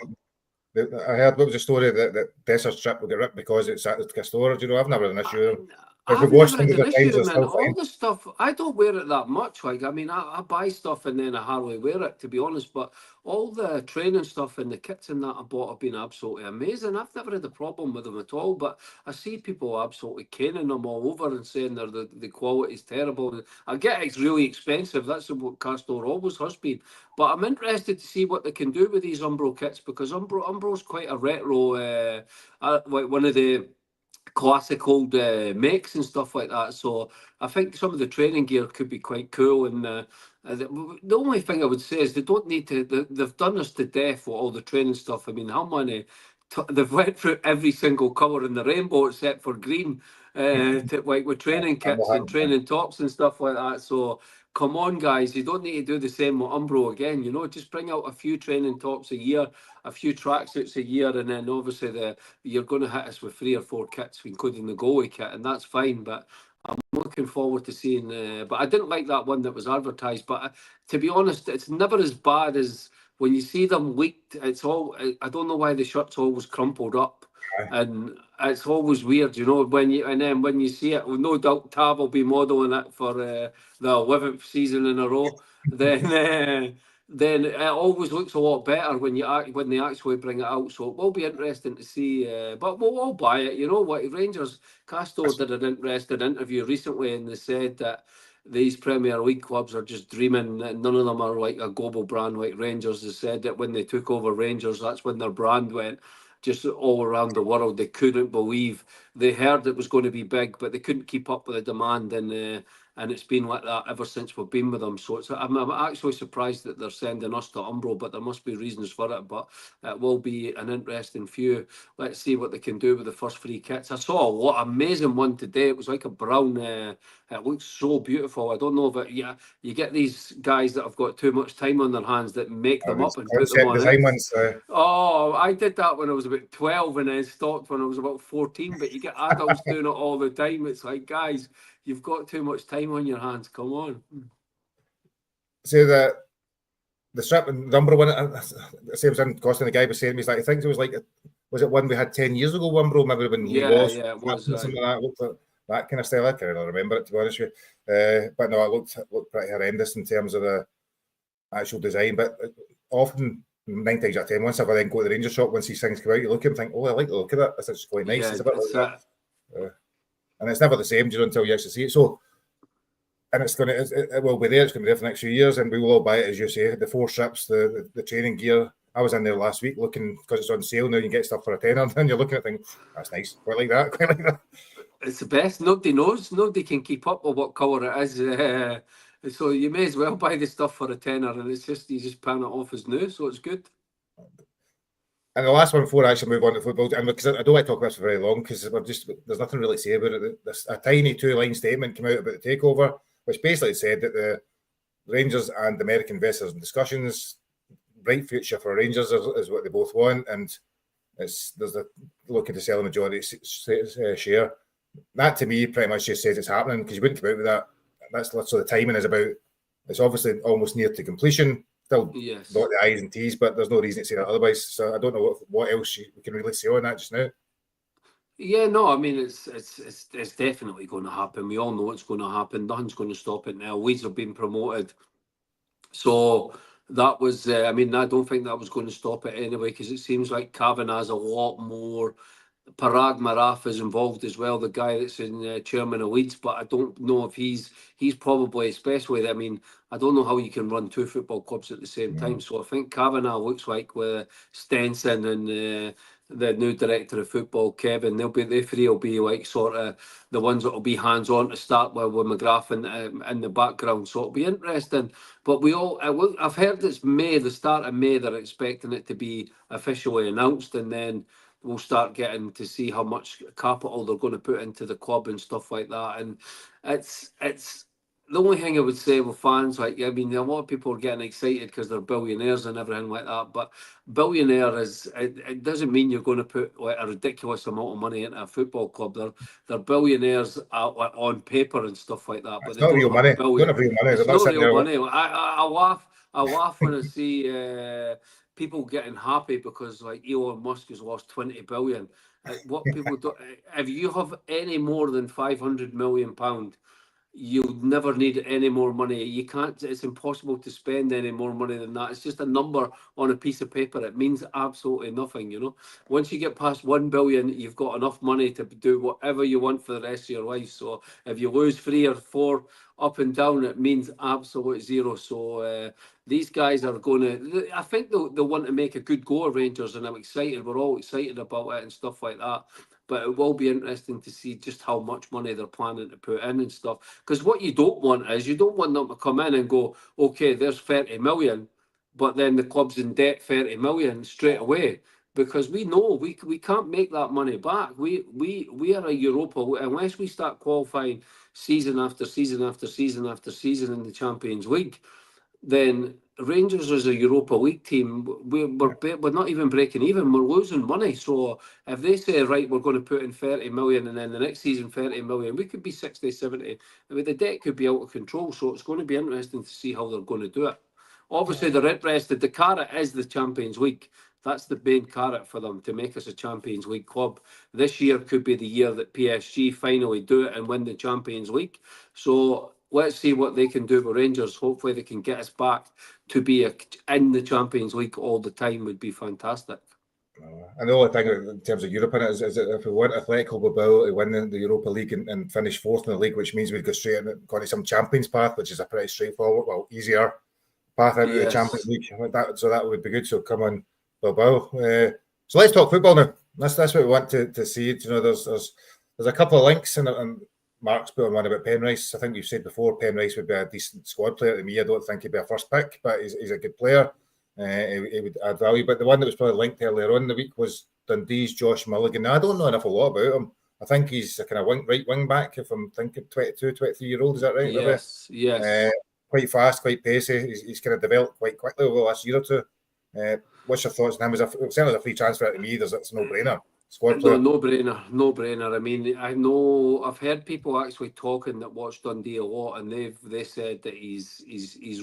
I heard what was the story that Desert strip will get ripped because it's at the Castor. Do you know? I've never had an issue. I've never had an issue, man. All the stuff, I don't wear it that much. Like, I mean, I buy stuff and then I hardly wear it, to be honest. But all the training stuff and the kits and that I bought have been absolutely amazing. I've never had a problem with them at all. But I see people absolutely caning them all over and saying the quality is terrible. I get it's really expensive. That's what Castor always has been. But I'm interested to see what they can do with these Umbro kits, because Umbro's quite a retro, like one of the classic old makes and stuff like that. So I think some of the training gear could be quite cool. And the only thing I would say is they don't need to. They've done this to death with all the training stuff. I mean, how many? They've went through every single colour in the rainbow except for green, like with training kits and training tops and stuff like that. So come on, guys, you don't need to do the same with Umbro again. You know, just bring out a few training tops a year, a few tracksuits a year, and then obviously you're going to hit us with 3 or 4 kits, including the goalie kit, and that's fine. But I'm looking forward to seeing. But I didn't like that one that was advertised. But to be honest, it's never as bad as when you see them leaked. It's all. I don't know why the shirt's always crumpled up, and it's always weird, you know. When you see it, well, no doubt Tav will be modelling it for the 11th season in a row. Then it always looks a lot better when they actually bring it out. So it will be interesting to see. But we'll all buy it. You know what? Rangers Castor did an interesting interview recently, and they said that these Premier League clubs are just dreaming. None of them are like a global brand like Rangers. They said that when they took over Rangers, that's when their brand went just all around the world. They couldn't believe. They heard it was going to be big, but they couldn't keep up with the demand. And and it's been like that ever since we've been with them. So I'm actually surprised that they're sending us to Umbro, but there must be reasons for it. But it will be an interesting few. Let's see what they can do with the first 3 kits. I saw amazing one today. It was like a brown. It looks so beautiful. I don't know if you get these guys that have got too much time on their hands that make them up and put them on it. Oh, I did that when I was about 12 and then stopped when I was about 14. But you get adults doing it all the time. It's like, guys, you've got too much time on your hands. Come on. So the strip and number one, same thing. Costing the guy was saying, he's like, I think it was like, was it one we had 10 years ago, Wimbro, maybe when he was? Yeah, it was. Something like that. Looked like that kind of style. I can't really remember it, to be honest with you. But no, it looked pretty horrendous in terms of the actual design. But often, 9 times out of 10, once I then go to the Rangers shop, once these things come out, you look and think, oh, I like the look of that. That's actually quite nice. Yeah, it's a bit like that. And it's never the same, until you actually see it. So, and it will be there. It's going to be there for the next few years, and we will all buy it, as you say. The 4 strips, the training gear. I was in there last week looking, because it's on sale now. You can get stuff for a tenner, and you're looking at things. That's nice. Quite like that. Quite like that. It's the best. Nobody knows. Nobody can keep up with what colour it is. So you may as well buy the stuff for a tenner, and it's just you just pan it off as new. So it's good. And the last one before I actually move on to football, and because I don't want to talk about this for very long, because there's nothing really to say about it. There's a tiny 2-line statement came out about the takeover, which basically said that the Rangers and American investors in discussions, bright future for Rangers is what they both want, and there's looking to sell a majority share. That to me pretty much just says it's happening, because you wouldn't come out with that. That's so the timing is about. It's obviously almost near to completion. Still dot the I's and T's, but there's no reason to say that otherwise. So I don't know what else we can really say on that just now. Yeah, no, I mean it's definitely going to happen. We all know it's going to happen. Nothing's going to stop it now. Weeds have been promoted, so that was. I mean, I don't think that was going to stop it anyway, because it seems like Cavan has a lot more. Parag Maraf is involved as well, the guy that's in chairman of Leeds, but I don't know if he's probably, especially, I mean, I don't know how you can run 2 football clubs at the same time. So I think Kavanagh looks like with Stenson and the new director of football, Kevin, they 3 will be like sort of the ones that will be hands on to start with McGrath in the background. So it'll be interesting. But I've heard it's May, the start of May, they're expecting it to be officially announced, and then we'll start getting to see how much capital they're going to put into the club and stuff like that. And it's the only thing I would say with fans, like, I mean, a lot of people are getting excited because they're billionaires and everything like that. But billionaire it doesn't mean you're going to put like a ridiculous amount of money into a football club. They're billionaires on paper and stuff like that. But it's not real money. It's not real money. It's not real money. I laugh when I see people getting happy because like Elon Musk has lost 20 billion. What people do, if you have any more than £500 million, you'll never need any more money. You can't. It's impossible to spend any more money than that. It's just a number on a piece of paper. It means absolutely nothing. You know, once you get past 1 billion, you've got enough money to do whatever you want for the rest of your life. So if you lose 3 or 4 up and down, it means absolute zero. So these guys are going to. I think they'll want to make a good go of Rangers, and I'm excited. We're all excited about it and stuff like that. But it will be interesting to see just how much money they're planning to put in and stuff. Because what you don't want is you don't want them to come in and go, okay, there's 30 million, but then the club's in debt 30 million straight away. Because we know we can't make that money back. We are a Europa, unless we start qualifying season after season after season after season in the Champions League, then Rangers as a Europa League team, we're not even breaking even. We're losing money. So if they say, right, we're going to put in 30 million and then the next season 30 million, we could be 60, 70. I mean, the debt could be out of control. So it's going to be interesting to see how they're going to do it. Obviously, they're interested. The carrot is the Champions League. That's the main carrot for them, to make us a Champions League club. This year could be the year that PSG finally do it and win the Champions League. So let's see what they can do with Rangers. Hopefully they can get us back to be in the Champions League all the time. Would be fantastic. And the only thing in terms of Europe in it is that if we want Atletico Bilbao to win the Europa League and finish 4th in the league, which means we'd go straight into some Champions path, which is a pretty straightforward, easier path into the Champions League. So that would be good. So come on, Bilbao. So let's talk football now. That's what we want to see. You know, there's a couple of links and Mark's put on one about Penrice. I think we've said before Penrice would be a decent squad player. To me, I don't think he'd be a first pick, but he's a good player. He would add value. But the one that was probably linked earlier on in the week was Dundee's Josh Mulligan. Now, I don't know enough a lot about him. I think he's a kind of right wing back, if I'm thinking 22, 23-year-old. Is that right? Yes, yes. Quite fast, quite pacey. He's kind of developed quite quickly over the last year or two. What's your thoughts on him? Certainly a free transfer to me. It's a no-brainer. Squad player. No brainer. I mean, I know I've heard people actually talking that watch Dundee a lot, and they said that he's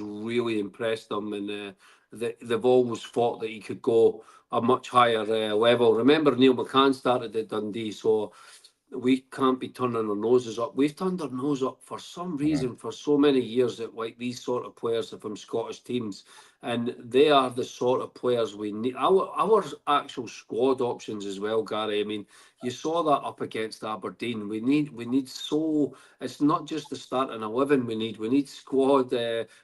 really impressed them, and they've always thought that he could go a much higher level. Remember, Neil McCann started at Dundee, so we can't be turning our noses up. We've turned our nose up for some reason for so many years that like these sort of players are from Scottish teams, and they are the sort of players we need. Our actual squad options as well, Gary. I mean, you saw that up against Aberdeen. We need so it's not just the starting 11 we need squad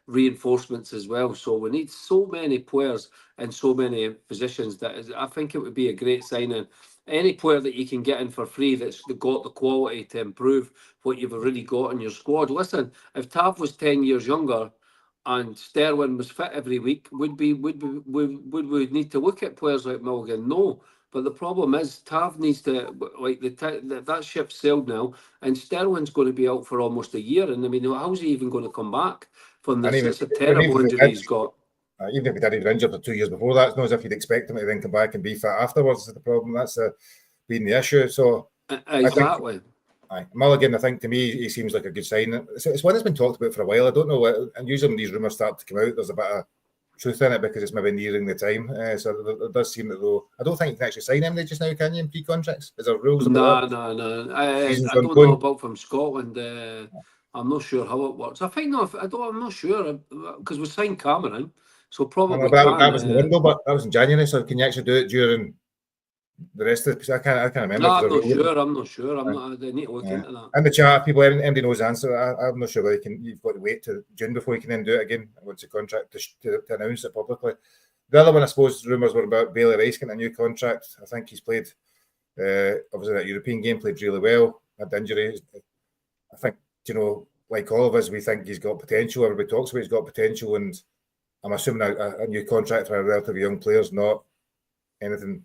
reinforcements as well. So we need so many players in so many positions I think it would be a great signing. Any player that you can get in for free that's got the quality to improve what you've already got in your squad. Listen, if Tav was 10 years younger and Stmirren was fit every week, would we need to look at players like Mulligan? No. But the problem is Tav needs to, like, that ship sailed now, and Stmirren's going to be out for almost a year. And I mean, how's he even going to come back from this? It's a terrible injury he's got. Even if he did, he was injured for 2 years before that. It's not as if you'd expect him to then come back and be fit afterwards. Is the problem? That's been the issue. So exactly. Mulligan, I think to me, he seems like a good sign. It's one that's been talked about for a while. I don't know. And usually when these rumours start to come out, there's a bit of truth in it because it's maybe nearing the time. So it does seem that though. I don't think you can actually sign him just now, can you? In pre-contracts, is there rules about that? No. I don't know about from Scotland. I'm not sure how it works. I think I'm not sure because we signed Cameron. So probably that was in the window, but that was in January. So can you actually do it during the rest of? Because I can't remember. No, I'm not sure. I need to look into that. In the chat, people, everybody knows the answer. I'm not sure whether you've got to wait to June before you can then do it again once the contract to announce it publicly. The other one, I suppose, rumours were about Bailey Rice getting a new contract. I think he's played, obviously that European game, played really well. Had injuries. I think like all of us, we think he's got potential. Everybody talks about he's got potential, and I'm assuming a new contract for a relatively young player is not anything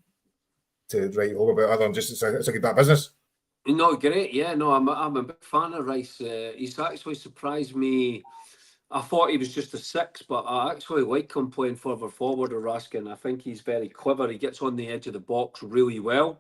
to write home about other than just it's a good bit of business. No, great. Yeah, no, I'm a big fan of Rice. He's actually surprised me. I thought he was just a 6, but I actually like him playing further forward or Raskin. I think he's very clever. He gets on the edge of the box really well.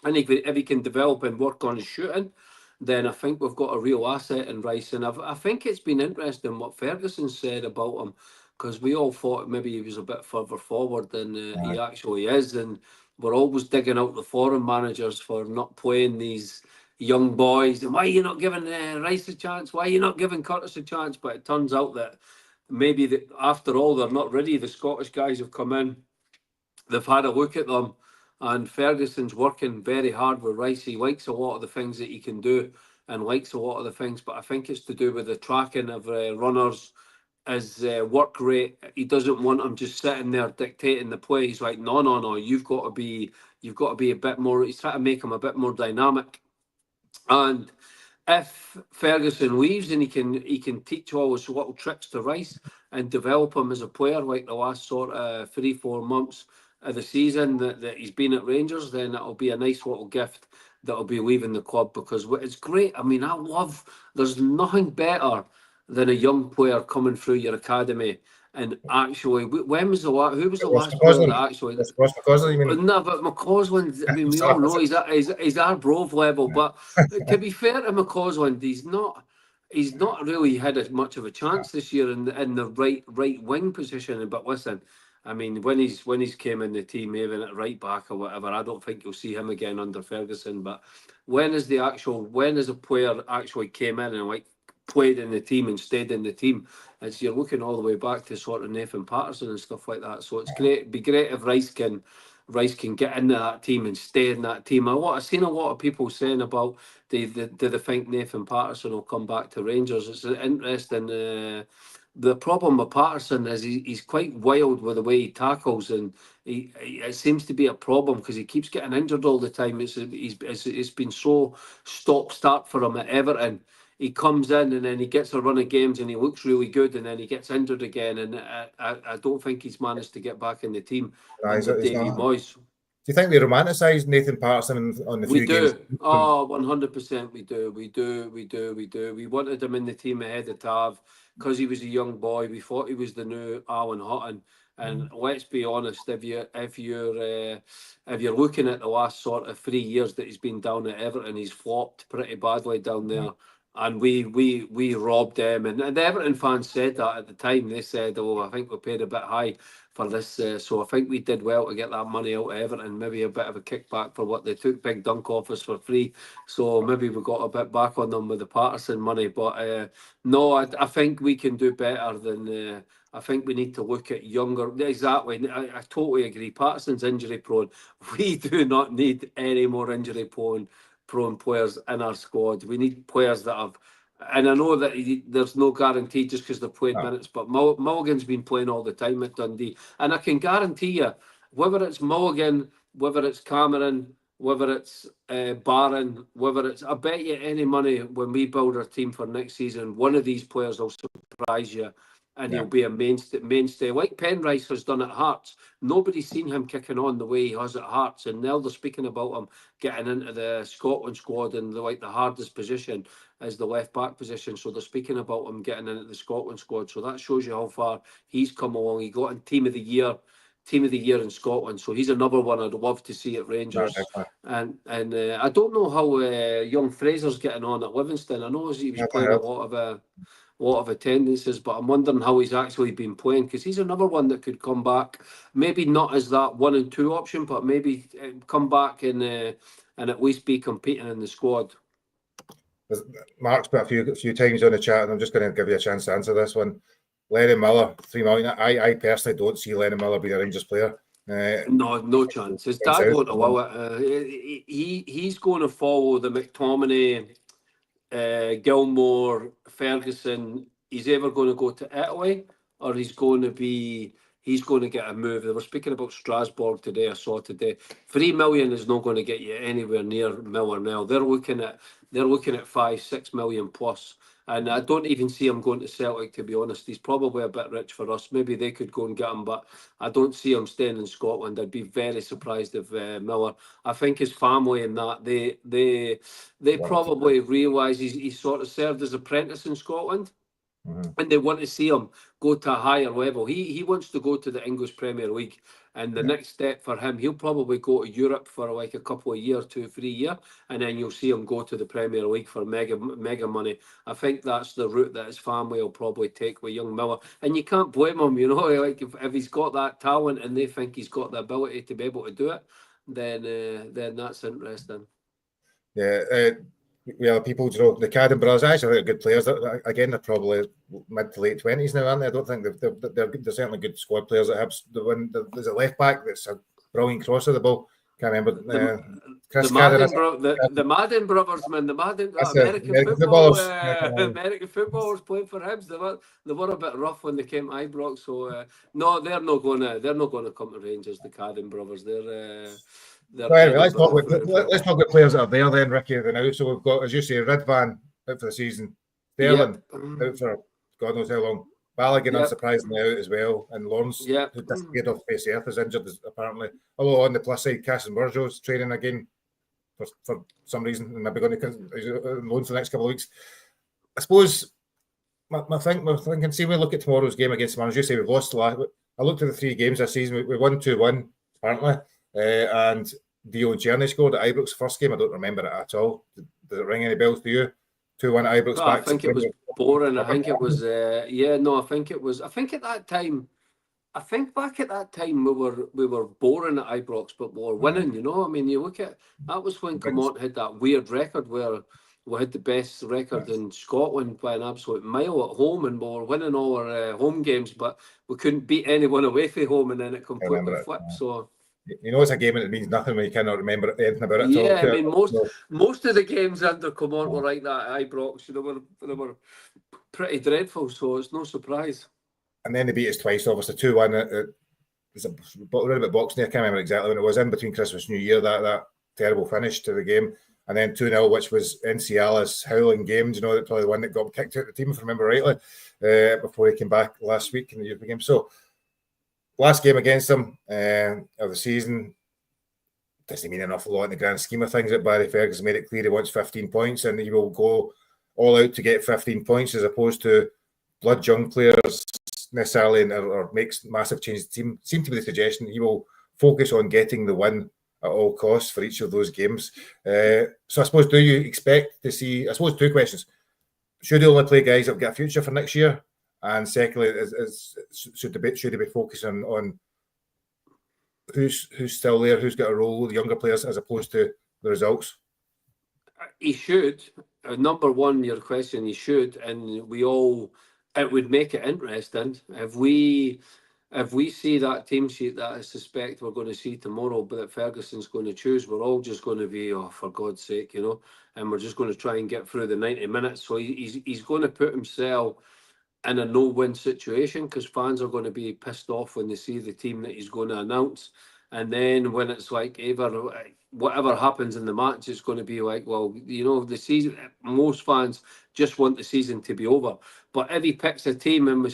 And if he can develop and work on his shooting, then I think we've got a real asset in Rice. And I think it's been interesting what Ferguson said about him, because we all thought maybe he was a bit further forward than he actually is. And we're always digging out the foreign managers for not playing these young boys. And why are you not giving Rice a chance? Why are you not giving Curtis a chance? But it turns out that maybe after all, they're not ready. The Scottish guys have come in. They've had a look at them. And Ferguson's working very hard with Rice. He likes a lot of the things that he can do and likes a lot of the things. But I think it's to do with the tracking of runners, his work rate. He doesn't want him just sitting there dictating the play. He's like, no. You've got to be a bit more. He's trying to make him a bit more dynamic. And if Ferguson leaves and he can teach all his little tricks to Rice and develop him as a player like the last sort of 3-4 months of the season that he's been at Rangers, then it'll be a nice little gift that'll be leaving the club, because it's great. I mean, there's nothing better than a young player coming through your academy. And actually, when was who was the last player that actually? Ross McCausland, you mean? No, but McCausland, I mean, we all know he's Arbroath level. But to be fair to McCausland, he's not really had as much of a chance this year in the right wing position. But listen, I mean, when he's came in the team, even at right back or whatever, I don't think you'll see him again under Ferguson. But when is a player actually came in and like played in the team and stayed in the team? As you're looking all the way back to sort of Nathan Patterson and stuff like that. So it's great. It'd be great if Rice can get into that team and stay in that team. I've seen a lot of people saying about do they think Nathan Patterson will come back to Rangers? It's interesting. the problem with Patterson is he's quite wild with the way he tackles, and it seems to be a problem because he keeps getting injured all the time. It's been so stop-start for him at Everton. He comes in and then he gets a run of games and he looks really good, and then he gets injured again, and I don't think he's managed to get back in the team under Davy Moyes. Do you think we romanticise Nathan Patterson on the few games? We do. Oh, 100% we do. We wanted him in the team ahead of Tav because he was a young boy. We thought he was the new Alan Hutton. And let's be honest, if you're looking at the last sort of 3 years that he's been down at Everton, he's flopped pretty badly down there. And we robbed them. And the Everton fans said that at the time. They said, "Oh, I think we paid a bit high for this." So I think we did well to get that money out of Everton. Maybe a bit of a kickback for what they took Big Dunk off us for free. So maybe we got a bit back on them with the Patterson money. But no, I think we can do better than. I think we need to look at younger. Exactly. I totally agree. Patterson's injury prone. We do not need any more injury prone players in our squad. We need players that have, and I know that there's no guarantee just because they've played minutes, but Mulligan's been playing all the time at Dundee, and I can guarantee you, whether it's Mulligan, whether it's Cameron, whether it's Barron, whether it's, I bet you any money when we build our team for next season, one of these players will surprise you. And he'll be a mainstay, like Penrice has done at Hearts. Nobody's seen him kicking on the way he has at Hearts, and now they're speaking about him getting into the Scotland squad, and the hardest position is the left back position. So they're speaking about him getting into the Scotland squad. So that shows you how far he's come along. He got in team of the year in Scotland. So he's another one I'd love to see at Rangers. And I don't know how young Fraser's getting on at Livingston. I know he was playing a lot of attendances, but I'm wondering how he's actually been playing, because he's another one that could come back, maybe not as that 1 and 2 option, but maybe come back and at least be competing in the squad. Mark's put a few times on the chat, and I'm just going to give you a chance to answer this one. Lennon Miller, 3 million. I personally don't see Lennon Miller being a Rangers player. No chance. His dad won't allow it. He's going to follow the McTominay, Gilmore, Ferguson. He's either going to go to Italy, or he's going to get a move. They were speaking about Strasbourg today. I saw today 3 million is not going to get you anywhere near Miller now. They're looking at 5-6 million plus. And I don't even see him going to Celtic, to be honest. He's probably a bit rich for us. Maybe they could go and get him, but I don't see him staying in Scotland. I'd be very surprised if Miller. I think his family and that they probably realise he's sort of served as apprentice in Scotland. And they want to see him go to a higher level. He wants to go to the English Premier League, and the next step for him, he'll probably go to Europe for like a couple of years, 2-3 years, and then you'll see him go to the Premier League for mega money. I think that's the route that his family will probably take with young Miller, and you can't blame him. You know, like if he's got that talent and they think he's got the ability to be able to do it, then that's interesting. Yeah. People, the Cadden brothers, actually, they're good players. Again, they're probably mid to late 20s now, aren't they? I don't think they're certainly good squad players at Hibs. There's a left back that's a brilliant crosser of the ball. Can't remember. Chris the Madden brothers, man. The Madden American footballers playing for Hibs. They were a bit rough when they came to Ibrox. So no, they're not going to come to Rangers. The Cadden brothers. Anyway, let's talk about players that are there then, Ricky. Now, so we've got, as you say, Ridvan out for the season, Sterling out for God knows how long, Balogun unsurprisingly out as well, and Lawrence, who disappeared off face earth, is injured apparently. Although on the plus side, Casson Burjo's training again for some reason, and maybe going to loan for the next couple of weeks. I suppose my thinking, see, we look at tomorrow's game against Man, as you say, we've lost. I looked at the 3 games this season. We won 2-1 apparently. And Dio and Tierney scored at Ibrox first game. I don't remember it at all. Does it ring any bells to you? 2-1 at Ibrox. I think it was boring. I think it was. I think at that time. I think back at that time we were boring at Ibrox, but we were winning. You know, I mean, you look at that was when Comont had that weird record where we had the best record in Scotland by an absolute mile at home, and we were winning all our home games, but we couldn't beat anyone away from home, and then it completely flipped. So You know, it's a game and it means nothing when you cannot remember anything about it. Yeah, I mean, So, most of the games under Comont were like that at Ibrox. They were pretty dreadful, so it's no surprise. and then they beat us twice, obviously 2-1. It's around about Boxing Day. I can't remember exactly when it was, in between Christmas and New Year, that terrible finish to the game. And then 2-0, which was NCL's howling games, probably the one that got kicked out of the team, if I remember rightly, before he came back last week in the European game. So, last game against them of the season doesn't mean an awful lot in the grand scheme of things. That Barry Ferguson made it clear he wants 15 points and he will go all out to get 15 points as opposed to blood young players necessarily or makes massive changes. The team seemed to be the suggestion. He will focus on getting the win at all costs for each of those games. So I suppose, do you expect to see, I suppose, two questions. Should he only play guys that have got a future for next year? And secondly, should they be focusing on who's still there, who's got a role, the younger players, as opposed to the results? He should. Number one, your question, he should, and it would make it interesting if we see that team sheet that I suspect we're going to see tomorrow, but that Ferguson's going to choose. We're all just going to be, oh, for God's sake, and we're just going to try and get through the 90 minutes. So he's going to put himself in a no-win situation because fans are going to be pissed off when they see the team that he's going to announce. And then when it's like whatever happens in the match, it's going to be like, well, the season, most fans just want the season to be over. But if he picks a team and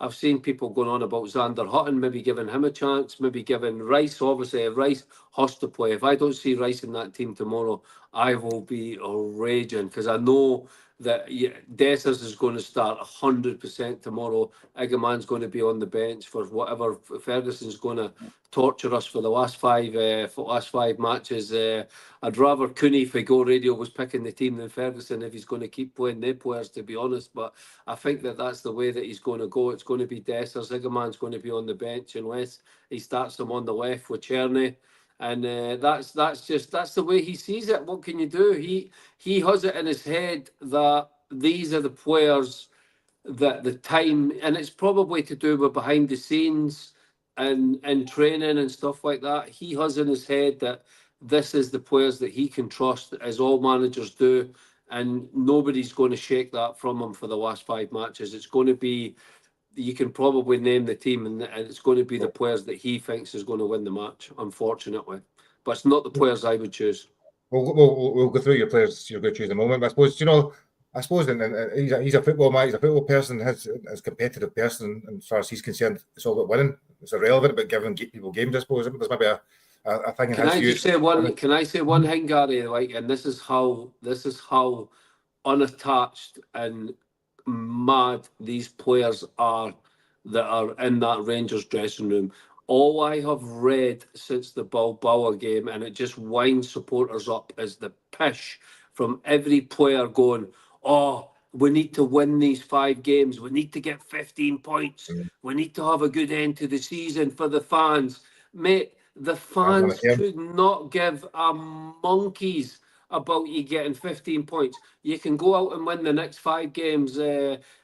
I've seen people going on about Xander Hutton, maybe giving him a chance, maybe giving Rice, obviously, if Rice has to play. If I don't see Rice in that team tomorrow, I will be raging because I know that Dessers is going to start 100% tomorrow. Egerman's going to be on the bench for whatever. Ferguson's going to torture us for the last five matches. I'd rather Cooney for Go Radio was picking the team than Ferguson if he's going to keep playing their players, to be honest. But I think that's the way that he's going to go. It's going to be Dessers. Egerman's going to be on the bench unless he starts them on the left with Czerny. And that's the way he sees it. What can you do? He has it in his head that these are the players that the time, and it's probably to do with behind the scenes and training and stuff like that. He has in his head that this is the players that he can trust, as all managers do, and nobody's going to shake that from him for the last 5 matches. It's going to be, you can probably name the team, and it's going to be the players that he thinks is going to win the match, unfortunately. But it's not the players I would choose. We'll go through your players you're going to choose in a moment. But I suppose, he's a football man, he's a football person, as competitive person, and as far as he's concerned, it's all about winning. It's irrelevant about giving people games, I suppose. There's maybe a thing. Can I say one thing, Gary? And this is how unattached and mad these players are that are in that Rangers dressing room. All I have read since the Balboa game, and it just winds supporters up, is the pish from every player going, oh, we need to win these 5 games. We need to get 15 points. We need to have a good end to the season for the fans. Mate, the fans could not give a monkey's about you getting 15 points. You can go out and win the next 5 games.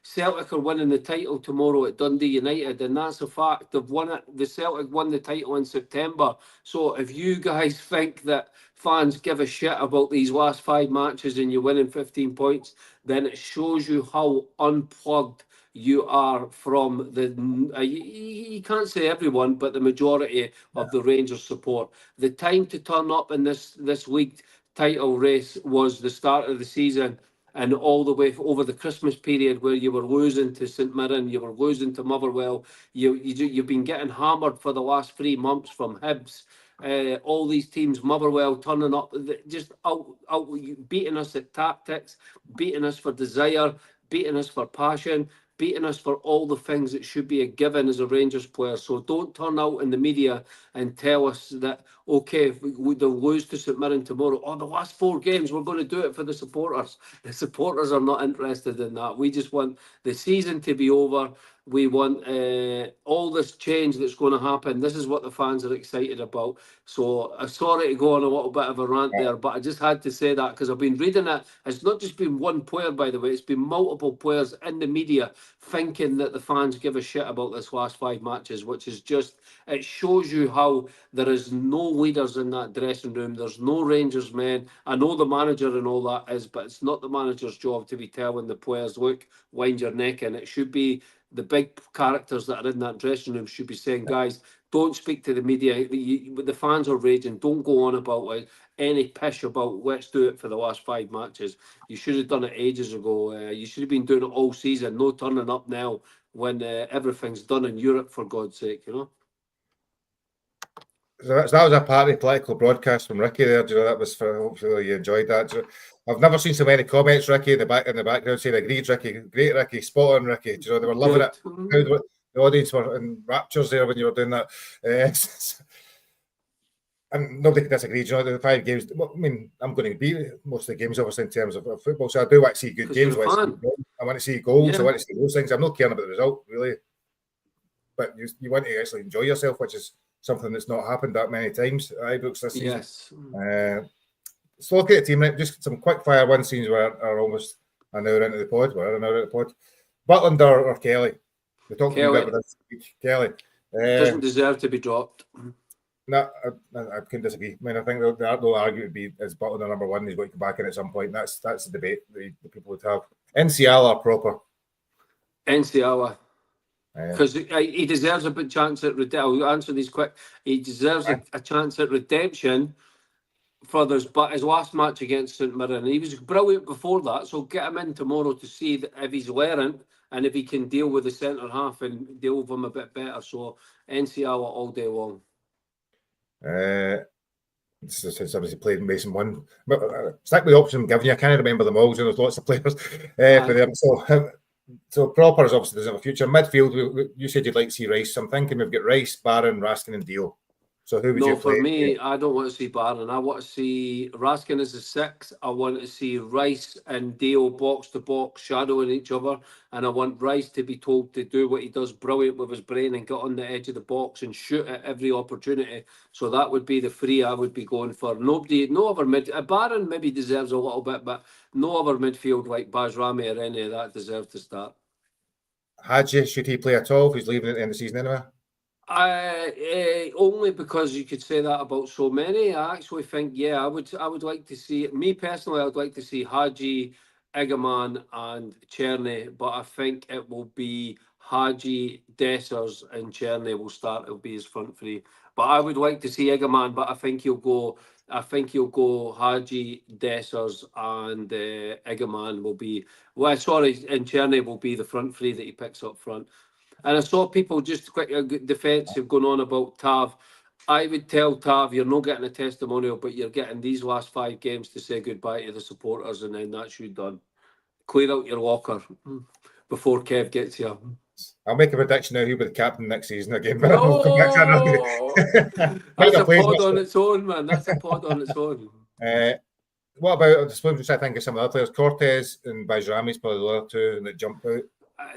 Celtic are winning the title tomorrow at Dundee United, and that's a fact. They've won it. The Celtic won the title in September. So if you guys think that fans give a shit about these last 5 matches and you're winning 15 points, then it shows you how unplugged you are from you can't say everyone, but the majority of the Rangers support. The time to turn up in this league title race was the start of the season and all the way over the Christmas period, where you were losing to St Mirren, you were losing to Motherwell. You've been getting hammered for the last 3 months from Hibs. All these teams, Motherwell turning up, just out beating us at tactics, beating us for desire, beating us for passion, beating us for all the things that should be a given as a Rangers player. So don't turn out in the media and tell us that, okay, if they'll lose to St Mirren tomorrow, the last 4 games, we're going to do it for the supporters. The supporters are not interested in that. We just want the season to be over. We want all this change that's going to happen. This is what the fans are excited about. So I'm sorry to go on a little bit of a rant there, but I just had to say that because I've been reading it. It's not just been one player, by the way. It's been multiple players in the media thinking that the fans give a shit about this last 5 matches, which is just, it shows you how there is no leaders in that dressing room. There's no Rangers men. I know the manager and all that is, but it's not the manager's job to be telling the players, look, wind your neck in. It should be the big characters that are in that dressing room should be saying, guys, don't speak to the media. The fans are raging. Don't go on about any pish about let's do it for the last 5 matches. You should have done it ages ago. You should have been doing it all season. No turning up now when everything's done in Europe, for God's sake, you know. So that was a party political broadcast from Ricky there. Do you know, that was for, hopefully you enjoyed that. I've never seen so many comments, Ricky, in the background saying agreed, Ricky, great, Ricky, spot on, Ricky. Do you know, they were loving it. The audience were in raptures there when you were doing that. And nobody could disagree. Do you know, the 5 games, I mean, I'm going to be most of the games, obviously, in terms of football. So I do want to see good games. I want to see goals. Yeah. I want to see those things. I'm not caring about the result, really. But you want to actually enjoy yourself, which is something that's not happened that many times at Ibrox this season. Yes. So look at the team, just some quick fire one scenes are almost an hour into the pod. We're an hour into the pod. Butland or Kelly? We talked about this week. Kelly doesn't deserve to be dropped. No, I couldn't disagree. I mean, I think the argument would be is Butland number 1. He's going to come back in at some point. That's the debate the people would have. NCL proper. NCL. Because he deserves a big chance at redemption. I'll answer these quick. He deserves a chance at redemption for his last match against St Mirren. He was brilliant before that, so get him in tomorrow to see if he's learned and if he can deal with the centre half and deal with him a bit better. So NCL all day long. Since obviously played Mason 1. Stick with the option I'm giving you. I can't remember them all. So there's lots of players for them. So proper is obviously doesn't have a future. Midfield, you said you'd like to see Rice. So I'm thinking we've got Rice, Barron, Raskin, and Dio. So who would you play? For me, I don't want to see Barron. I want to see Raskin as a 6. I want to see Rice and Dio box to box, shadowing each other. And I want Rice to be told to do what he does brilliant with his brain and get on the edge of the box and shoot at every opportunity. So that would be the 3 I would be going for. No other mid. Barron maybe deserves a little bit, but no other midfield like Bajrami or any of that deserves to start. Hadji, should he play at all if he's leaving at the end of the season anyway? Only because you could say that about so many. I actually think, I would like to see, me personally, I would like to see Hadji, Egerman and Czerny, but I think it will be Hadji, Dessers and Czerny will start. It'll be his front 3. But I would like to see Egerman, but I think he'll go Hadji, Dessers and Egerman will be, and Czerny will be the front 3 that he picks up front. And I saw people just quick defensive going on about Tav. I would tell Tav, you're not getting a testimonial, but you're getting these last 5 games to say goodbye to the supporters, and then that's you done. Clear out your locker before Kev gets here. I'll make a prediction now. He'll be the captain next season again. But that's a pod on its own, man. That's a pod on its own. What about, I suppose, I think of some of the other players, Cortez and Bajrami's probably the other 2 that jump out.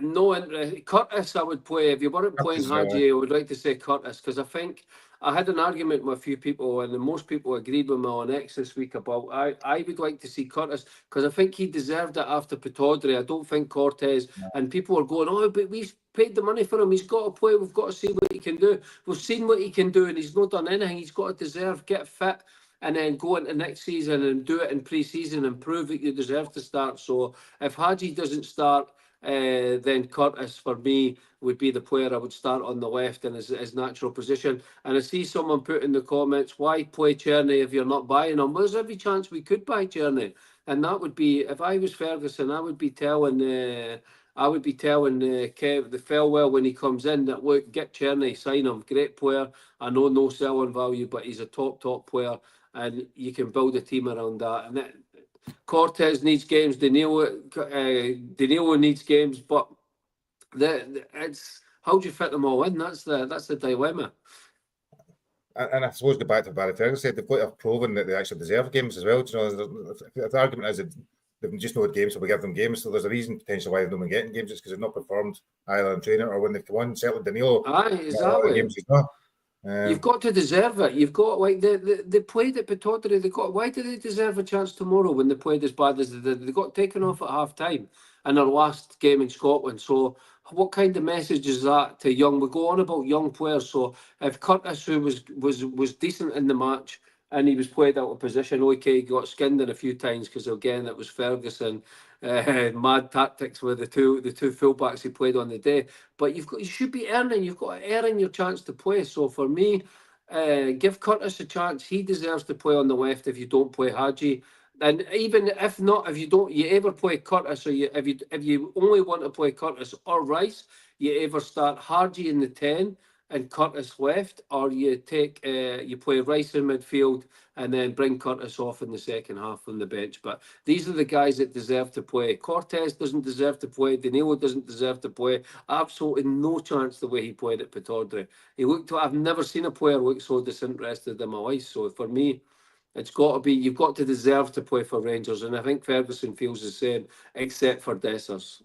No, Curtis I would play. If you weren't playing Hadji, I would like to say Curtis, because I think I had an argument with a few people and most people agreed with me on X this week about I would like to see Curtis because I think he deserved it after Pataudry. I don't think Cortez and people are going, but we've paid the money for him. He's got to play. We've got to see what he can do. We've seen what he can do and he's not done anything. He's got to deserve, get fit and then go into next season and do it in pre-season and prove that you deserve to start. So if Hadji doesn't start, then Curtis for me would be the player I would start on the left in his natural position. And I see someone put in the comments, why play Czerny if you're not buying him? Well, there's every chance we could buy Czerny, and that would be, if I was Ferguson, I would be telling Kev the Felwell when he comes in that look, get Czerny, sign him, great player. I know no selling value, but he's a top player, and you can build a team around that. And Cortez needs games. Danilo needs games, but it's how do you fit them all in? That's the dilemma. And I suppose go back to Barry Ferguson said they've got to have proven that they actually deserve games as well. You know, the argument is that they've just not had games, so we give them games. So there's a reason potentially why they've not been getting games. It's because they've not performed either in training or when they've come on. Certainly Danilo, Aye, a lot of exactly. games he's not. You've got to deserve it. You've got, like, they played at Pittodrie. Why do they deserve a chance tomorrow when they played as bad as they did? They got taken off at half time in their last game in Scotland. So what kind of message is that to young? We go on about young players. So if Curtis, who was decent in the match, and he was played out of position, okay, he got skinned in a few times because again it was Ferguson, mad tactics with the two fullbacks he played on the day. But you should be earning. You've got to earn your chance to play. So for me, give Curtis a chance. He deserves to play on the left if you don't play Hadji. And even if not, if you ever play Curtis, or if you only want to play Curtis or Rice, you either start Hadji in the 10 and Curtis left, or you play Rice in midfield and then bring Curtis off in the second half from the bench. But these are the guys that deserve to play. Cortez doesn't deserve to play. Danilo doesn't deserve to play. Absolutely no chance the way he played at Pittodrie. I've never seen a player look so disinterested in my life. So for me, it's got to be, you've got to deserve to play for Rangers. And I think Ferguson feels the same, except for Dessers.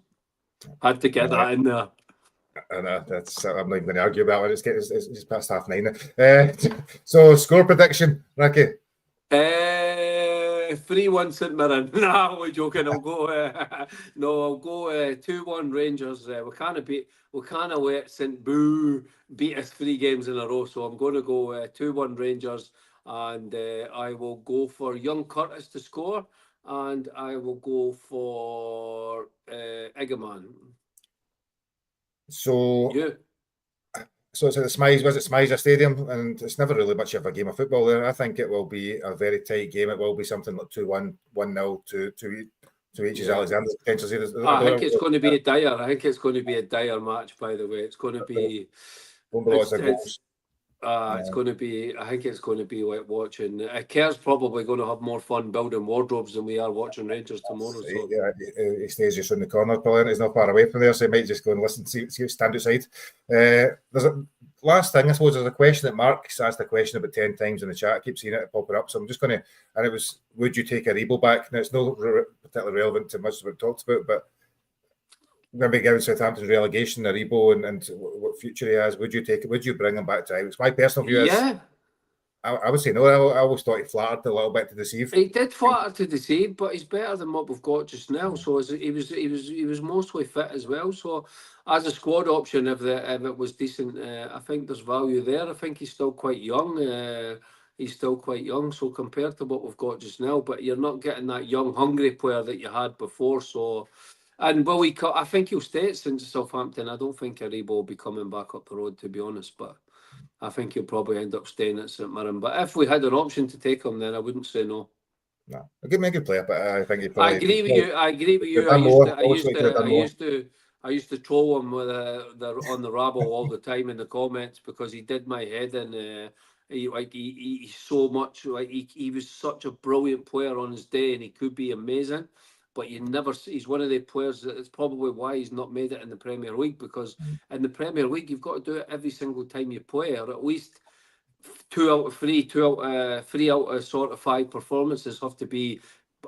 Had to get that in there. And that's I'm not even going to argue about it. It's just past 9:30. So score prediction, Ricky. 3-1 Stmirren. No, we're joking. I'll go. I'll go 2-1 Rangers. We can't let St Boo beat us 3 games in a row. So I'm going to go 2-1 Rangers, and I will go for young Curtis to score, and I will go for Egerman. So, yeah. So it's at the Smizer Stadium, and it's never really much of a game of football there. I think it will be a very tight game. It will be something like 2-1, 1-0 to each as Alexander. I think it's going to be a dire. I think it's going to be a dire match. By the way, it's going to be. It's going to be. I think it's going to be like watching. Kerr's probably going to have more fun building wardrobes than we are watching Rangers tomorrow. So. Yeah, he stays just in the corner, Paul. He's not far away from there, so he might just go and listen, see stand outside. There's a last thing, I suppose. There's a question that Mark's asked a question about 10 times in the chat. I keep seeing it popping up, so I'm just going to. And it was, would you take Aribo back? Now it's not particularly relevant to much of what we talked about, but. Maybe given Southampton's relegation, Aribo, and what future he has, would you take it? Would you bring him back to Irish? My personal view is, I would say no. I always thought he flattered a little bit to deceive. He did flatter to deceive, but he's better than what we've got just now. So he was mostly fit as well. So as a squad option, if it was decent, I think there's value there. I think he's still quite young. So compared to what we've got just now, but you're not getting that young, hungry player that you had before. So. And I think he'll stay at Southampton. I don't think Aribo will be coming back up the road, to be honest. But I think he'll probably end up staying at St Mirren. But if we had an option to take him, then I wouldn't say no. No, a good player, but I think he I probably. agree with you. I used to troll him with on the rabble all the time in the comments because he did my head in. He's so much like he was such a brilliant player on his day, and he could be amazing. But you never see, he's one of the players that it's probably why he's not made it in the Premier League, because in the Premier League you've got to do it every single time you play, or at least 3 out of sort of 5 performances have to be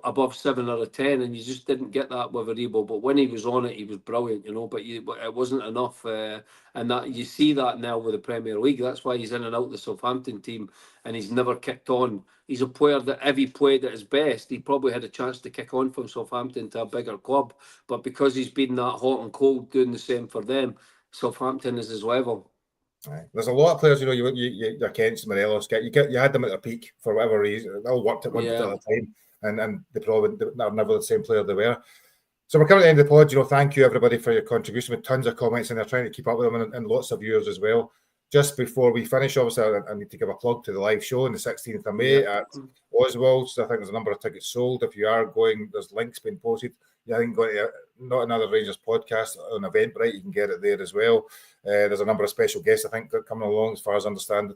above 7 out of 10, and you just didn't get that with Aribo. But when he was on it, he was brilliant, but it wasn't enough, and that you see that now with the Premier League. That's why he's in and out the Southampton team, and he's never kicked on. He's a player that if he played at his best, he probably had a chance to kick on from Southampton to a bigger club. But because he's been that hot and cold, doing the same for them, Southampton is his level. There's a lot of players, your Kents, Morelos, you had them at their peak for whatever reason. They all worked at one particular time. And they probably are never the same player they were. So we're coming to the end of the pod. Thank you everybody for your contribution with tons of comments, and they're trying to keep up with them, and lots of viewers as well. Just before we finish, obviously, I need to give a plug to the live show on the 16th of May at Oswald's. I think there's a number of tickets sold. If you are going, there's links being posted. I think going to Not Another Rangers podcast on Eventbrite, you can get it there as well. There's a number of special guests, I think, that are coming along, as far as I understand.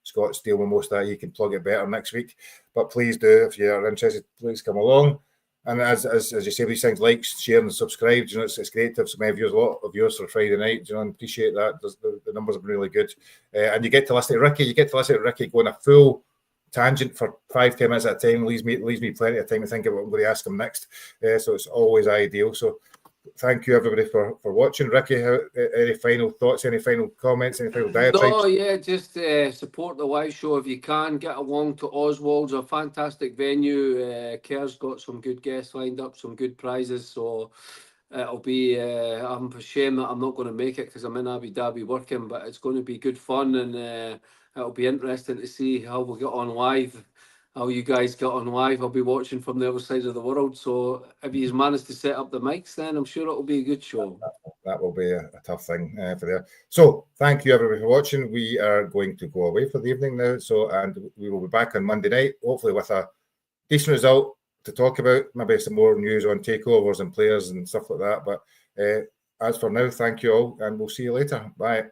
Scott's dealing with most of that. You can plug it better next week. But please do, if you're interested, please come along. And as you say, these things, like, share and subscribe. It's great to have so many viewers, a lot of viewers for Friday night. And appreciate that. The numbers have been really good. And you get to listen to Ricky. You get to listen to Ricky going a full tangent for 5-10 minutes at a time. Leaves me plenty of time to think about what I'm going to ask him next. So it's always ideal. So thank you everybody for watching. Ricky, any final thoughts, any final comments, any final diatribes? No, yeah, just support the live show if you can. Get along to Oswald's, a fantastic venue. Kerr's got some good guests lined up, some good prizes. So it'll be, I'm ashamed that I'm not going to make it because I'm in Abu Dhabi working, but it's going to be good fun, and it'll be interesting to see how we'll get on live, how you guys get on live. I'll be watching from the other side of the world. So if you've managed to set up the mics, then I'm sure it'll be a good show. That will be a tough thing for there. So thank you everybody for watching. We are going to go away for the evening now. So, and we will be back on Monday night, hopefully with a decent result to talk about, maybe some more news on takeovers and players and stuff like that. But as for now, thank you all, and we'll see you later. Bye.